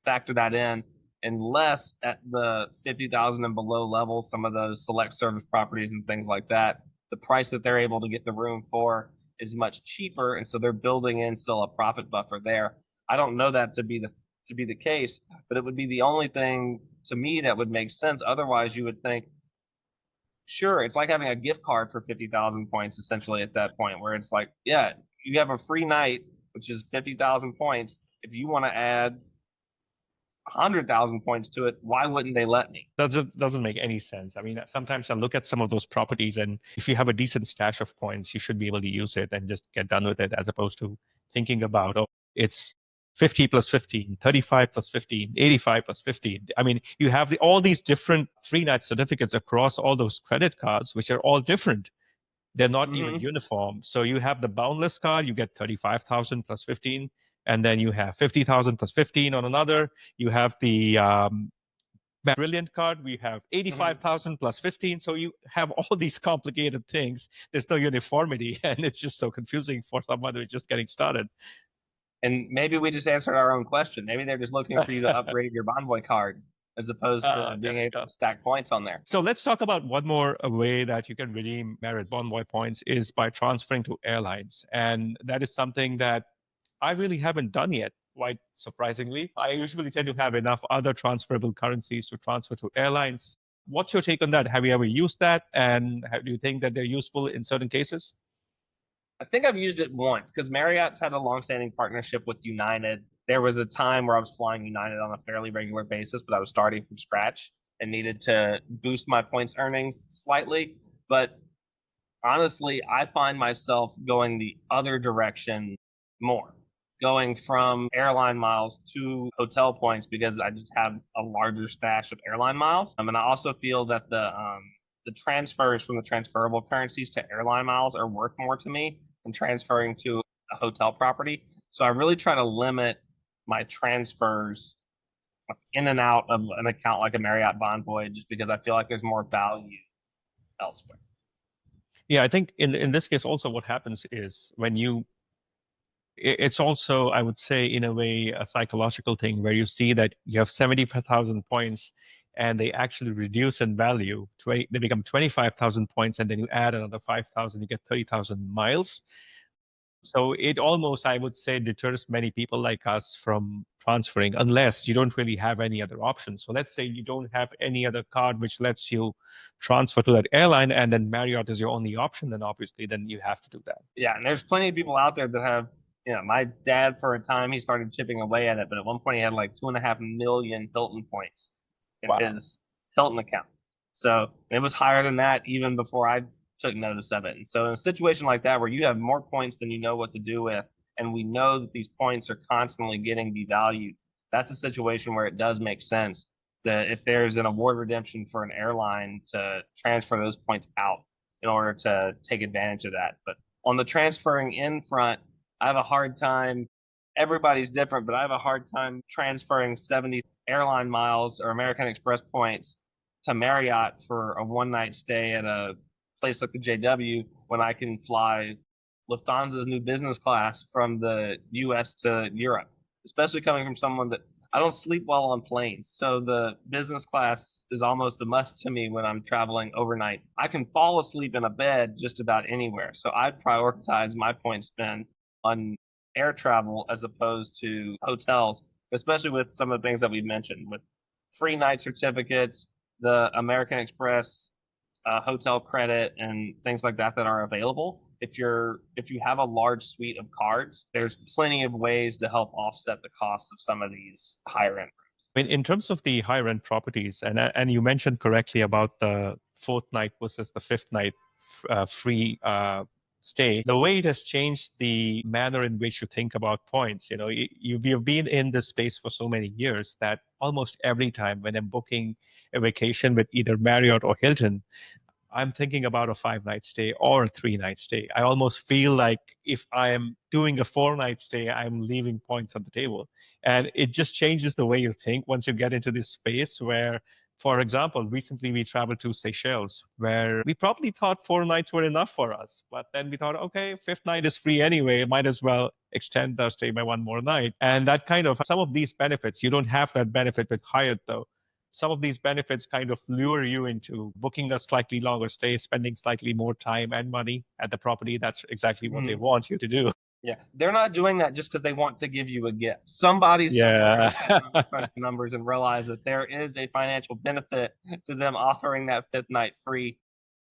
factor that in unless at the 50,000 and below level, some of those select service properties and things like that, the price that they're able to get the room for is much cheaper, and so they're building in still a profit buffer there. I don't know that to be the case, but it would be the only thing to me that would make sense. Otherwise, you would think, sure, it's like having a gift card for 50,000 points essentially at that point, where it's like, yeah, you have a free night, which is 50,000 points. If you want to add 100,000 points to it, why wouldn't they let me? That doesn't make any sense. I mean, sometimes I look at some of those properties, and if you have a decent stash of points, you should be able to use it and just get done with it, as opposed to thinking about, oh, it's 50 plus 15, 35 plus 15, 85 plus 15. I mean, you have all these different free night certificates across all those credit cards, which are all different. They're not even Mm-hmm. uniform. So you have the boundless card, you get 35,000 plus 15, and then you have 50,000 plus 15 on another. You have the brilliant card, we have Mm-hmm. 85,000 plus 15. So you have all these complicated things. There's no uniformity, and it's just so confusing for someone who's just getting started. And maybe we just answered our own question. Maybe they're just looking for you to upgrade your Bonvoy card as opposed to There being you able go. to stack points on there. So let's talk about one more way that you can redeem Marriott Bonvoy points is by transferring to airlines. And that is something that I really haven't done yet, quite surprisingly. I usually tend to have enough other transferable currencies to transfer to airlines. What's your take on that? Have you ever used that? And do you think that they're useful in certain cases? I think I've used it once because Marriott's had a long-standing partnership with United. There was a time where I was flying United on a fairly regular basis, but I was starting from scratch and needed to boost my points earnings slightly. But honestly, I find myself going the other direction more, going from airline miles to hotel points because I just have a larger stash of airline miles. And I also feel that the transfers from the transferable currencies to airline miles are worth more to me than transferring to a hotel property. So I really try to limit my transfers in and out of an account like a Marriott Bonvoy just because I feel like there's more value elsewhere. Yeah, I think in this case also what happens is when it's also, I would say, in a way, a psychological thing where you see that you have 75,000 points and they actually reduce in value. They become 25,000 points, and then you add another 5,000, you get 30,000 miles. So it almost, I would say, deters many people like us from transferring unless you don't really have any other options. So let's say you don't have any other card which lets you transfer to that airline, and then Marriott is your only option, then obviously then you have to do that. Yeah, and there's plenty of people out there that have My dad, for a time, he started chipping away at it, but at one point he had like 2.5 million Hilton points in Wow. his Hilton account. So it was higher than that even before I took notice of it. And so in a situation like that where you have more points than you know what to do with, and we know that these points are constantly getting devalued, that's a situation where it does make sense that if there's an award redemption for an airline to transfer those points out in order to take advantage of that. But on the transferring in front, I have a hard time. Everybody's different, but I have a hard time transferring 70 airline miles or American Express points to Marriott for a one night stay at a place like the JW when I can fly Lufthansa's new business class from the US to Europe, especially coming from someone that I don't sleep well on planes. So the business class is almost a must to me when I'm traveling overnight. I can fall asleep in a bed just about anywhere. So I prioritize my point spend on air travel as opposed to hotels, especially with some of the things that we've mentioned with free night certificates, the American Express hotel credit, and things like that that are available. If you have a large suite of cards, there's plenty of ways to help offset the costs of some of these higher end. In terms of the high rent properties, and you mentioned correctly about the fourth night versus the fifth night free stay, the way it has changed the manner in which you think about points. You've been in this space for so many years that almost every time when I'm booking a vacation with either Marriott or Hilton, I'm thinking about a 5 night stay or a 3 night stay. I almost feel like if I am doing a 4 night stay, I'm leaving points on the table. And it just changes the way you think once you get into this space where, for example, recently we traveled to Seychelles, where we probably thought 4 nights were enough for us. But then we thought, okay, fifth night is free anyway. Might as well extend our stay by one more night. And that kind of some of these benefits, you don't have that benefit with Hyatt though. Some of these benefits kind of lure you into booking a slightly longer stay, spending slightly more time and money at the property. That's exactly what they Mm-hmm. want you to do. Yeah, they're not doing that just because they want to give you a gift. Somebody somewhere Yeah. is going to crunch the numbers and realize that there is a financial benefit to them offering that fifth night free.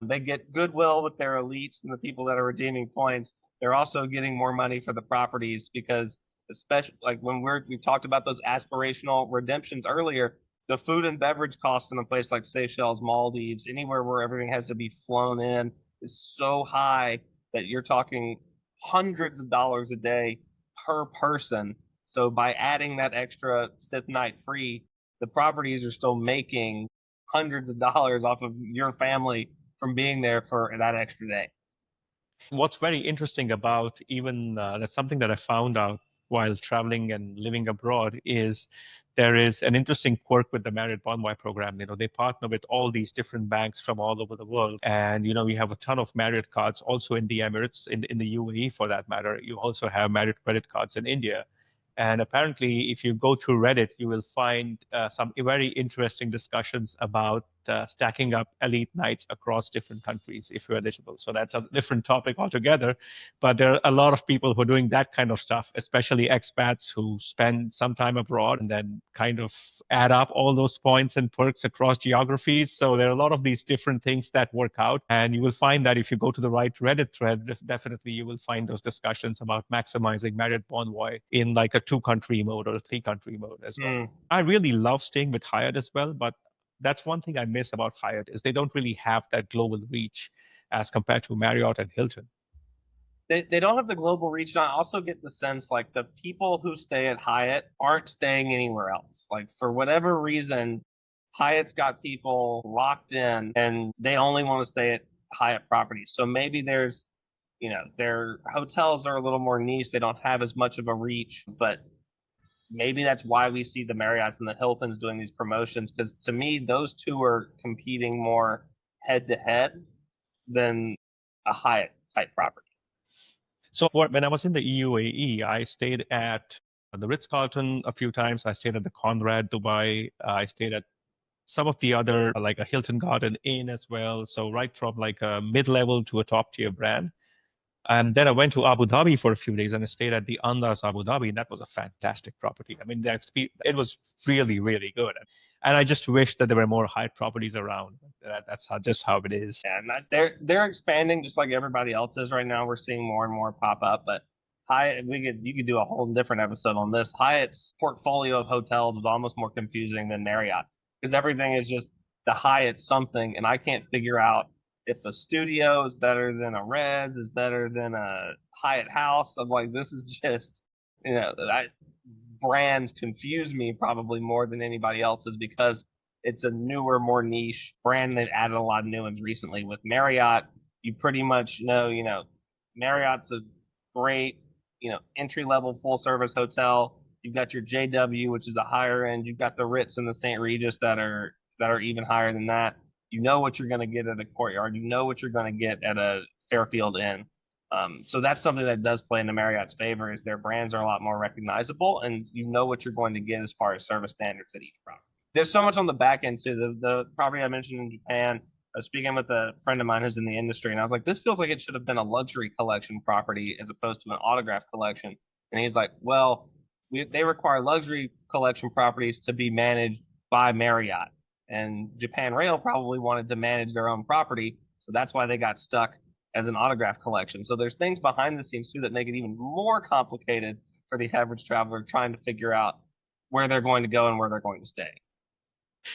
They get goodwill with their elites and the people that are redeeming points. They're also getting more money for the properties because, especially like when we talked about those aspirational redemptions earlier, the food and beverage costs in a place like Seychelles, Maldives, anywhere where everything has to be flown in is so high that you're talking hundreds of dollars a day per person. So by adding that extra fifth night free, the properties are still making hundreds of dollars off of your family from being there for that extra day. What's very interesting about even that's something that I found out while traveling and living abroad is there is an interesting quirk with the Marriott Bonvoy program. They partner with all these different banks from all over the world. And, we have a ton of Marriott cards also in the Emirates, in the UAE for that matter. You also have Marriott credit cards in India. And apparently, if you go through Reddit, you will find some very interesting discussions about stacking up elite nights across different countries if you're eligible. So that's a different topic altogether. But there are a lot of people who are doing that kind of stuff, especially expats who spend some time abroad and then kind of add up all those points and perks across geographies. So there are a lot of these different things that work out. And you will find that if you go to the right Reddit thread, definitely you will find those discussions about maximizing Marriott Bonvoy in like a 2 country mode or a 3 country mode as well. Mm. I really love staying with Hyatt as well, but that's one thing I miss about Hyatt is they don't really have that global reach as compared to Marriott and Hilton. They don't have the global reach. And I also get the sense like the people who stay at Hyatt aren't staying anywhere else. Like for whatever reason, Hyatt's got people locked in and they only want to stay at Hyatt properties. So maybe their hotels are a little more niche. They don't have as much of a reach, but maybe that's why we see the Marriotts and the Hiltons doing these promotions. Because to me, those two are competing more head to head than a Hyatt type property. So when I was in the UAE, I stayed at the Ritz-Carlton a few times. I stayed at the Conrad Dubai. I stayed at some of the other, like a Hilton Garden Inn as well. So right from like a mid-level to a top-tier brand. And then I went to Abu Dhabi for a few days and I stayed at the Andaz Abu Dhabi. And that was a fantastic property. I mean, it was really, really good. And I just wish that there were more Hyatt properties around. That's just how it is. And they're expanding just like everybody else is right now. We're seeing more and more pop up, but Hyatt, you could do a whole different episode on this. Hyatt's portfolio of hotels is almost more confusing than Marriott's because everything is just the Hyatt something, and I can't figure out if a studio is better than a res is better than a Hyatt house. I'm like, this is just, brands confuse me probably more than anybody else's because it's a newer, more niche brand. They've added a lot of new ones recently. With Marriott, you pretty much know, Marriott's a great, entry level full service hotel. You've got your JW, which is a higher end. You've got the Ritz and the St. Regis that are even higher than that. You know what you're going to get at a Courtyard. You know what you're going to get at a Fairfield Inn. So that's something that does play into Marriott's favor is their brands are a lot more recognizable, and you know what you're going to get as far as service standards at each property. There's so much on the back end too. The property I mentioned in Japan, I was speaking with a friend of mine who's in the industry, and I was like, this feels like it should have been a luxury collection property as opposed to an autograph collection. And he's like, well, they require luxury collection properties to be managed by Marriott. And Japan Rail probably wanted to manage their own property. So that's why they got stuck as an autograph collection. So there's things behind the scenes too that make it even more complicated for the average traveler trying to figure out where they're going to go and where they're going to stay.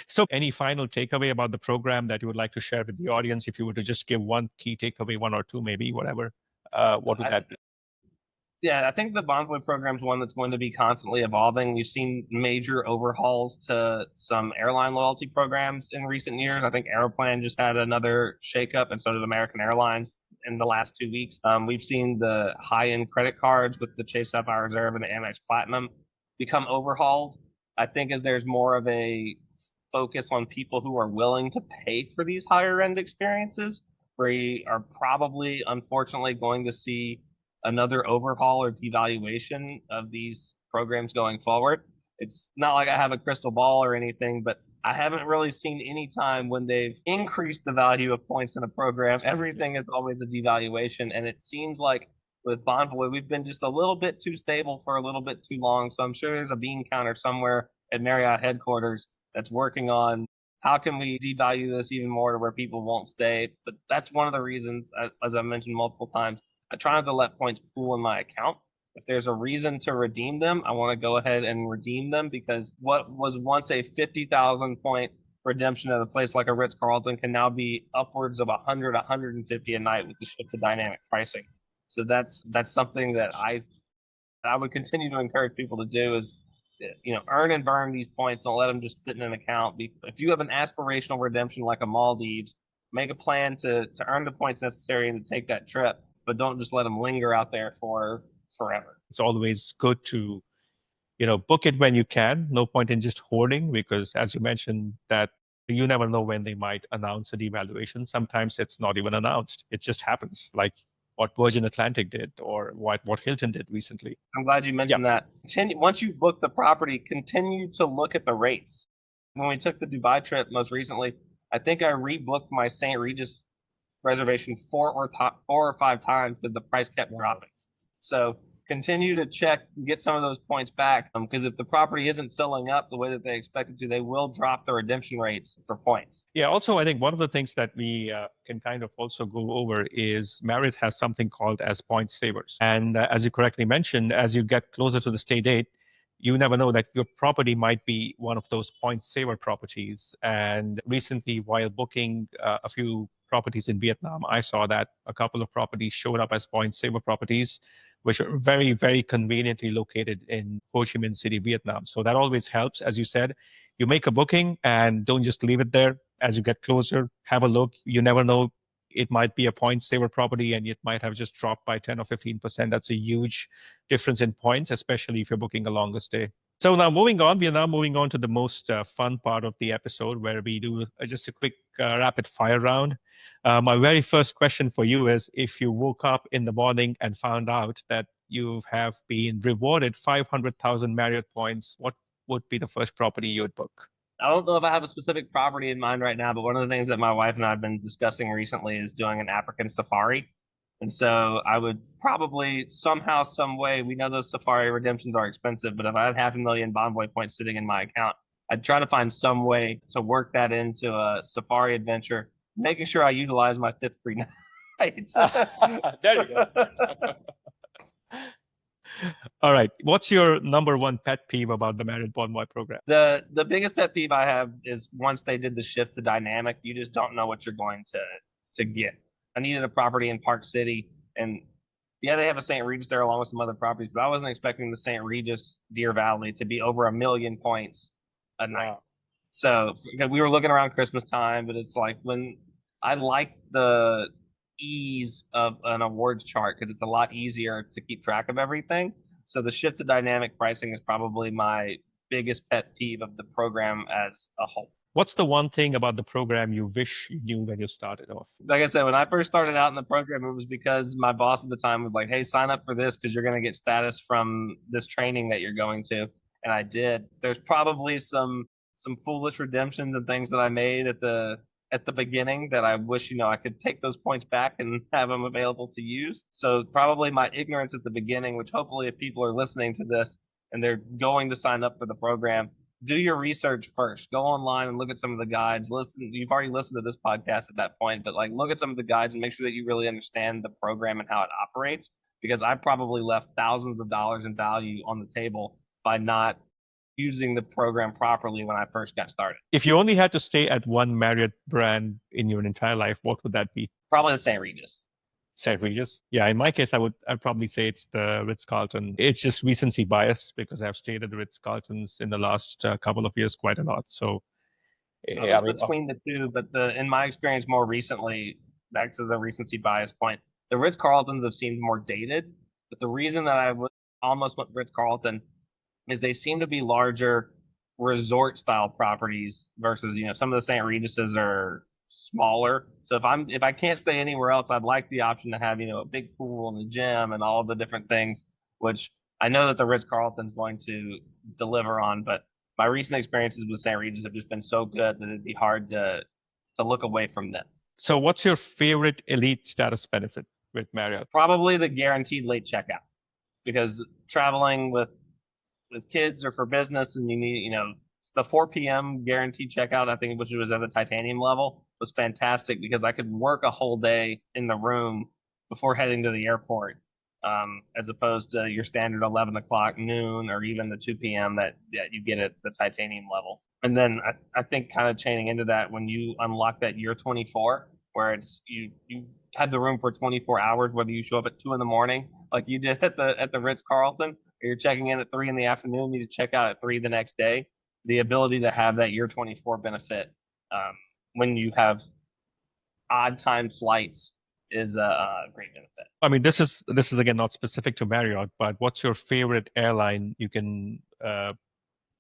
So, any final takeaway about the program that you would like to share with the audience? If you were to just give one key takeaway, one or two, maybe, whatever, what would that be? Yeah, I think the Bonvoy program is one that's going to be constantly evolving. We've seen major overhauls to some airline loyalty programs in recent years. I think Aeroplan just had another shakeup, and so did American Airlines in the last 2 weeks. We've seen the high-end credit cards with the Chase Sapphire Reserve and the Amex Platinum become overhauled. I think as there's more of a focus on people who are willing to pay for these higher-end experiences, we are probably, unfortunately, going to see another overhaul or devaluation of these programs going forward. It's not like I have a crystal ball or anything, but I haven't really seen any time when they've increased the value of points in a program. Everything is always a devaluation. And it seems like with Bonvoy, we've been just a little bit too stable for a little bit too long. So I'm sure there's a bean counter somewhere at Marriott headquarters that's working on how can we devalue this even more to where people won't stay. But that's one of the reasons, as I mentioned multiple times, I try not to let points pool in my account. If there's a reason to redeem them, I want to go ahead and redeem them because what was once a 50,000 point redemption at a place like a Ritz Carlton can now be upwards of 100, 150 a night with the shift to dynamic pricing. So that's something that I would continue to encourage people to do is earn and burn these points. Don't let them just sit in an account. If you have an aspirational redemption like a Maldives, make a plan to earn the points necessary and to take that trip, but don't just let them linger out there for forever. It's always good to, book it when you can. No point in just hoarding because, as you mentioned, that you never know when they might announce a devaluation. Sometimes it's not even announced. It just happens, like what Virgin Atlantic did or what Hilton did recently. I'm glad you mentioned that. Once you book the property, continue to look at the rates. When we took the Dubai trip most recently, I think I rebooked my St. Regis reservation 4 or 5 times because the price kept dropping. So continue to check, get some of those points back because if the property isn't filling up the way that they expect it to, they will drop the redemption rates for points. Yeah, also, I think one of the things that we can kind of also go over is Marriott has something called as point savers. And as you correctly mentioned, as you get closer to the stay date, you never know that your property might be one of those point saver properties. And recently, while booking a few properties in Vietnam, I saw that a couple of properties showed up as point saver properties, which are very, very conveniently located in Ho Chi Minh City, Vietnam. So that always helps. As you said, you make a booking and don't just leave it there. As you get closer, have a look. You never know. It might be a point saver property and it might have just dropped by 10 or 15%. That's a huge difference in points, especially if you're booking a longer stay. So now moving on, we are now moving on to the most fun part of the episode where we do just a quick rapid fire round. My very first question for you is if you woke up in the morning and found out that you have been rewarded 500,000 Marriott points, what would be the first property you would book? I don't know if I have a specific property in mind right now, but one of the things that my wife and I have been discussing recently is doing an African safari. And so I would probably somehow, some way, we know those safari redemptions are expensive, but if I had 500,000 Bonvoy points sitting in my account, I'd try to find some way to work that into a safari adventure, making sure I utilize my fifth free night. There you go. All right. What's your number one pet peeve about the Marriott Bonvoy program? The biggest pet peeve I have is once they did the shift to dynamic, you just don't know what you're going to get. I needed a property in Park City, and yeah, they have a St. Regis there along with some other properties, but I wasn't expecting the St. Regis Deer Valley to be over 1,000,000 points a night. Wow. So we were looking around Christmas time, but it's like when I like the ease of an awards chart because it's a lot easier to keep track of everything. So the shift to dynamic pricing is probably my biggest pet peeve of the program as a whole. What's the one thing about the program you wish you knew when you started off? Like I said, when I first started out in the program, it was because my boss at the time was like, "Hey, sign up for this because you're going to get status from this training that you're going to." And I did. There's probably some foolish redemptions and things that I made at the beginning that I wish I could take those points back and have them available to use. So probably my ignorance at the beginning, which hopefully if people are listening to this and they're going to sign up for the program, do your research first. Go online and look at some of the guides. Listen, you've already listened to this podcast at that point, but like look at some of the guides and make sure that you really understand the program and how it operates. Because I probably left thousands of dollars in value on the table by not using the program properly when I first got started. If you only had to stay at one Marriott brand in your entire life, what would that be? Probably the St. Regis. St. Regis? Yeah, in my case, I'd probably say it's the Ritz-Carlton. It's just recency bias because I've stayed at the Ritz-Carltons in the last couple of years quite a lot. So, I was between the two, but in my experience more recently, back to the recency bias point, the Ritz Carltons have seemed more dated. But the reason that almost went Ritz Carlton is they seem to be larger resort style properties versus some of the St. Regis's are smaller. So if I can't stay anywhere else, I'd like the option to have a big pool and a gym and all the different things, which I know that the Ritz Carlton's going to deliver on, but my recent experiences with St. Regis have just been so good that it'd be hard to look away from them. So what's your favorite elite status benefit with Marriott? Probably the guaranteed late checkout, because traveling with kids or for business and you need, the 4 p.m. guaranteed checkout, I think, which was at the titanium level, was fantastic because I could work a whole day in the room before heading to the airport, as opposed to your standard 11 o'clock, noon, or even the 2 p.m. that you get at the titanium level. And then I think kind of chaining into that, when you unlock that year 24, where it's you have the room for 24 hours, whether you show up at 2 in the morning, like you did at the Ritz Carlton, or you're checking in at 3 in the afternoon, you need to check out at 3 the next day. The ability to have that year 24 benefit when you have odd time flights is a great benefit. I mean, this is again not specific to Marriott, but what's your favorite airline? You can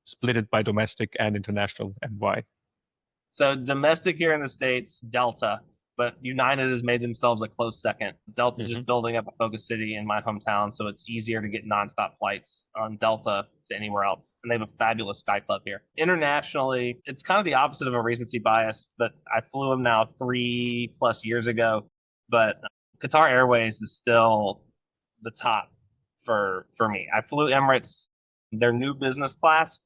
split it by domestic and international, and why? So domestic here in the States, Delta, but United has made themselves a close second. Delta's just building up a focus city in my hometown, so it's easier to get nonstop flights on Delta to anywhere else. And they have a fabulous Sky Club here. Internationally, it's kind of the opposite of a recency bias, but I flew them now 3+ years ago. But Qatar Airways is still the top for me. I flew Emirates, their new business class,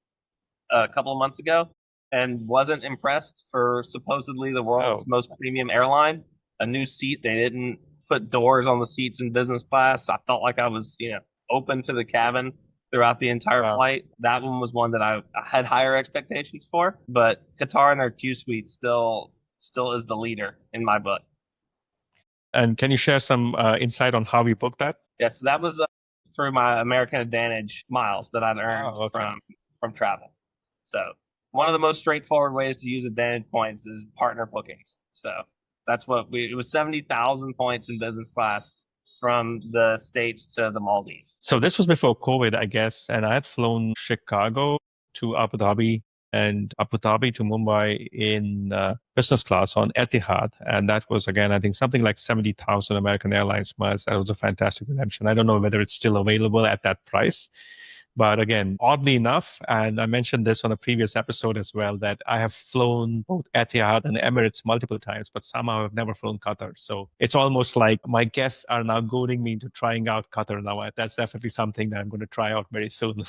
a couple of months ago, and wasn't impressed for supposedly the world's most premium airline. A new seat, they didn't put doors on the seats in business class. I felt like I was, open to the cabin throughout the entire flight. That one was one that I had higher expectations for, but Qatar and their Q Suite still is the leader in my book. And can you share some insight on how you booked that? Yes, that was through my American Advantage miles that I'd earned from travel. So one of the most straightforward ways to use Advantage points is partner bookings. So that's it was 70,000 points in business class from the States to the Maldives. So this was before COVID, I guess. And I had flown Chicago to Abu Dhabi and Abu Dhabi to Mumbai in business class on Etihad. And that was, again, I think something like 70,000 American Airlines miles. That was a fantastic redemption. I don't know whether it's still available at that price. But again, oddly enough, and I mentioned this on a previous episode as well, that I have flown both Etihad and Emirates multiple times, but somehow I've never flown Qatar. So it's almost like my guests are now goading me into trying out Qatar now. That's definitely something that I'm going to try out very soon.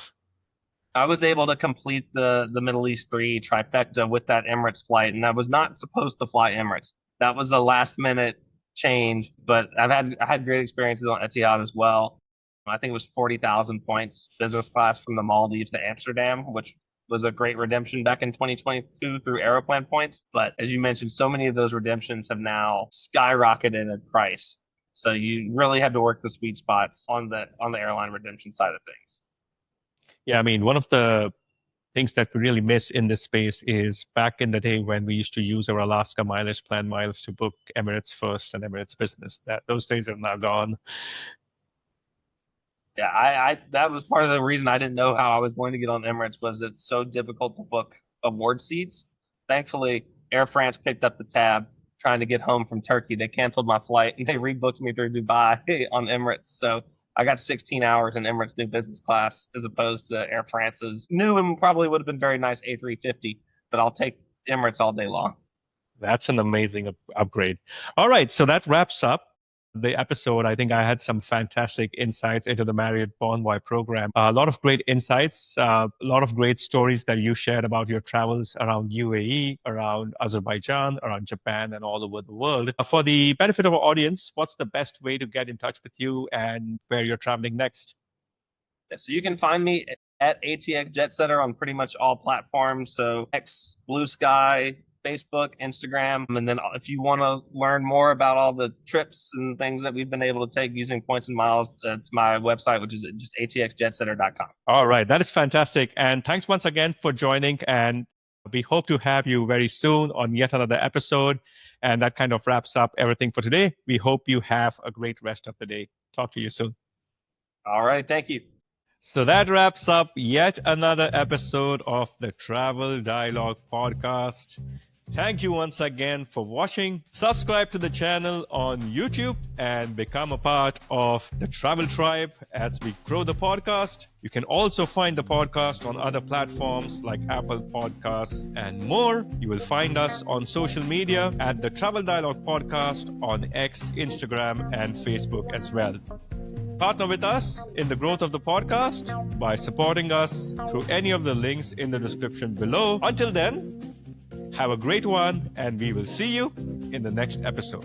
I was able to complete the Middle East 3 trifecta with that Emirates flight, and I was not supposed to fly Emirates. That was a last minute change, but I had great experiences on Etihad as well. I think it was 40,000 points business class from the Maldives to Amsterdam, which was a great redemption back in 2022 through Aeroplan points. But as you mentioned, so many of those redemptions have now skyrocketed in price. So you really had to work the sweet spots on the airline redemption side of things. Yeah, I mean, one of the things that we really miss in this space is back in the day when we used to use our Alaska mileage plan miles to book Emirates First and Emirates Business. That those days are now gone. Yeah, I that was part of the reason I didn't know how I was going to get on Emirates was it's so difficult to book award seats. Thankfully, Air France picked up the tab trying to get home from Turkey. They canceled my flight and they rebooked me through Dubai on Emirates. So I got 16 hours in Emirates new business class as opposed to Air France's new and probably would have been very nice A350, but I'll take Emirates all day long. That's an amazing upgrade. All right, so that wraps up the episode. I think I had some fantastic insights into the Marriott Bonvoy program. A lot of great insights, a lot of great stories that you shared about your travels around UAE, around Azerbaijan, around Japan, and all over the world. For the benefit of our audience, what's the best way to get in touch with you and where you're traveling next? So you can find me at ATX Jetsetter on pretty much all platforms. So X, Blue Sky, Facebook, Instagram. And then if you want to learn more about all the trips and things that we've been able to take using points and miles, that's my website, which is just atxjetsetter.com. All right, that is fantastic. And thanks once again for joining. And we hope to have you very soon on yet another episode. And that kind of wraps up everything for today. We hope you have a great rest of the day. Talk to you soon. All right, thank you. So that wraps up yet another episode of the Travel Dialogue podcast. Thank you once again for watching. Subscribe to the channel on YouTube and become a part of the Travel Tribe as we grow the podcast. You can also find the podcast on other platforms like Apple Podcasts and more. You will find us on social media at the Travel Dialogue podcast on X, Instagram, and Facebook as well. Partner with us in the growth of the podcast by supporting us through any of the links in the description below. Until then, have a great one, and we will see you in the next episode.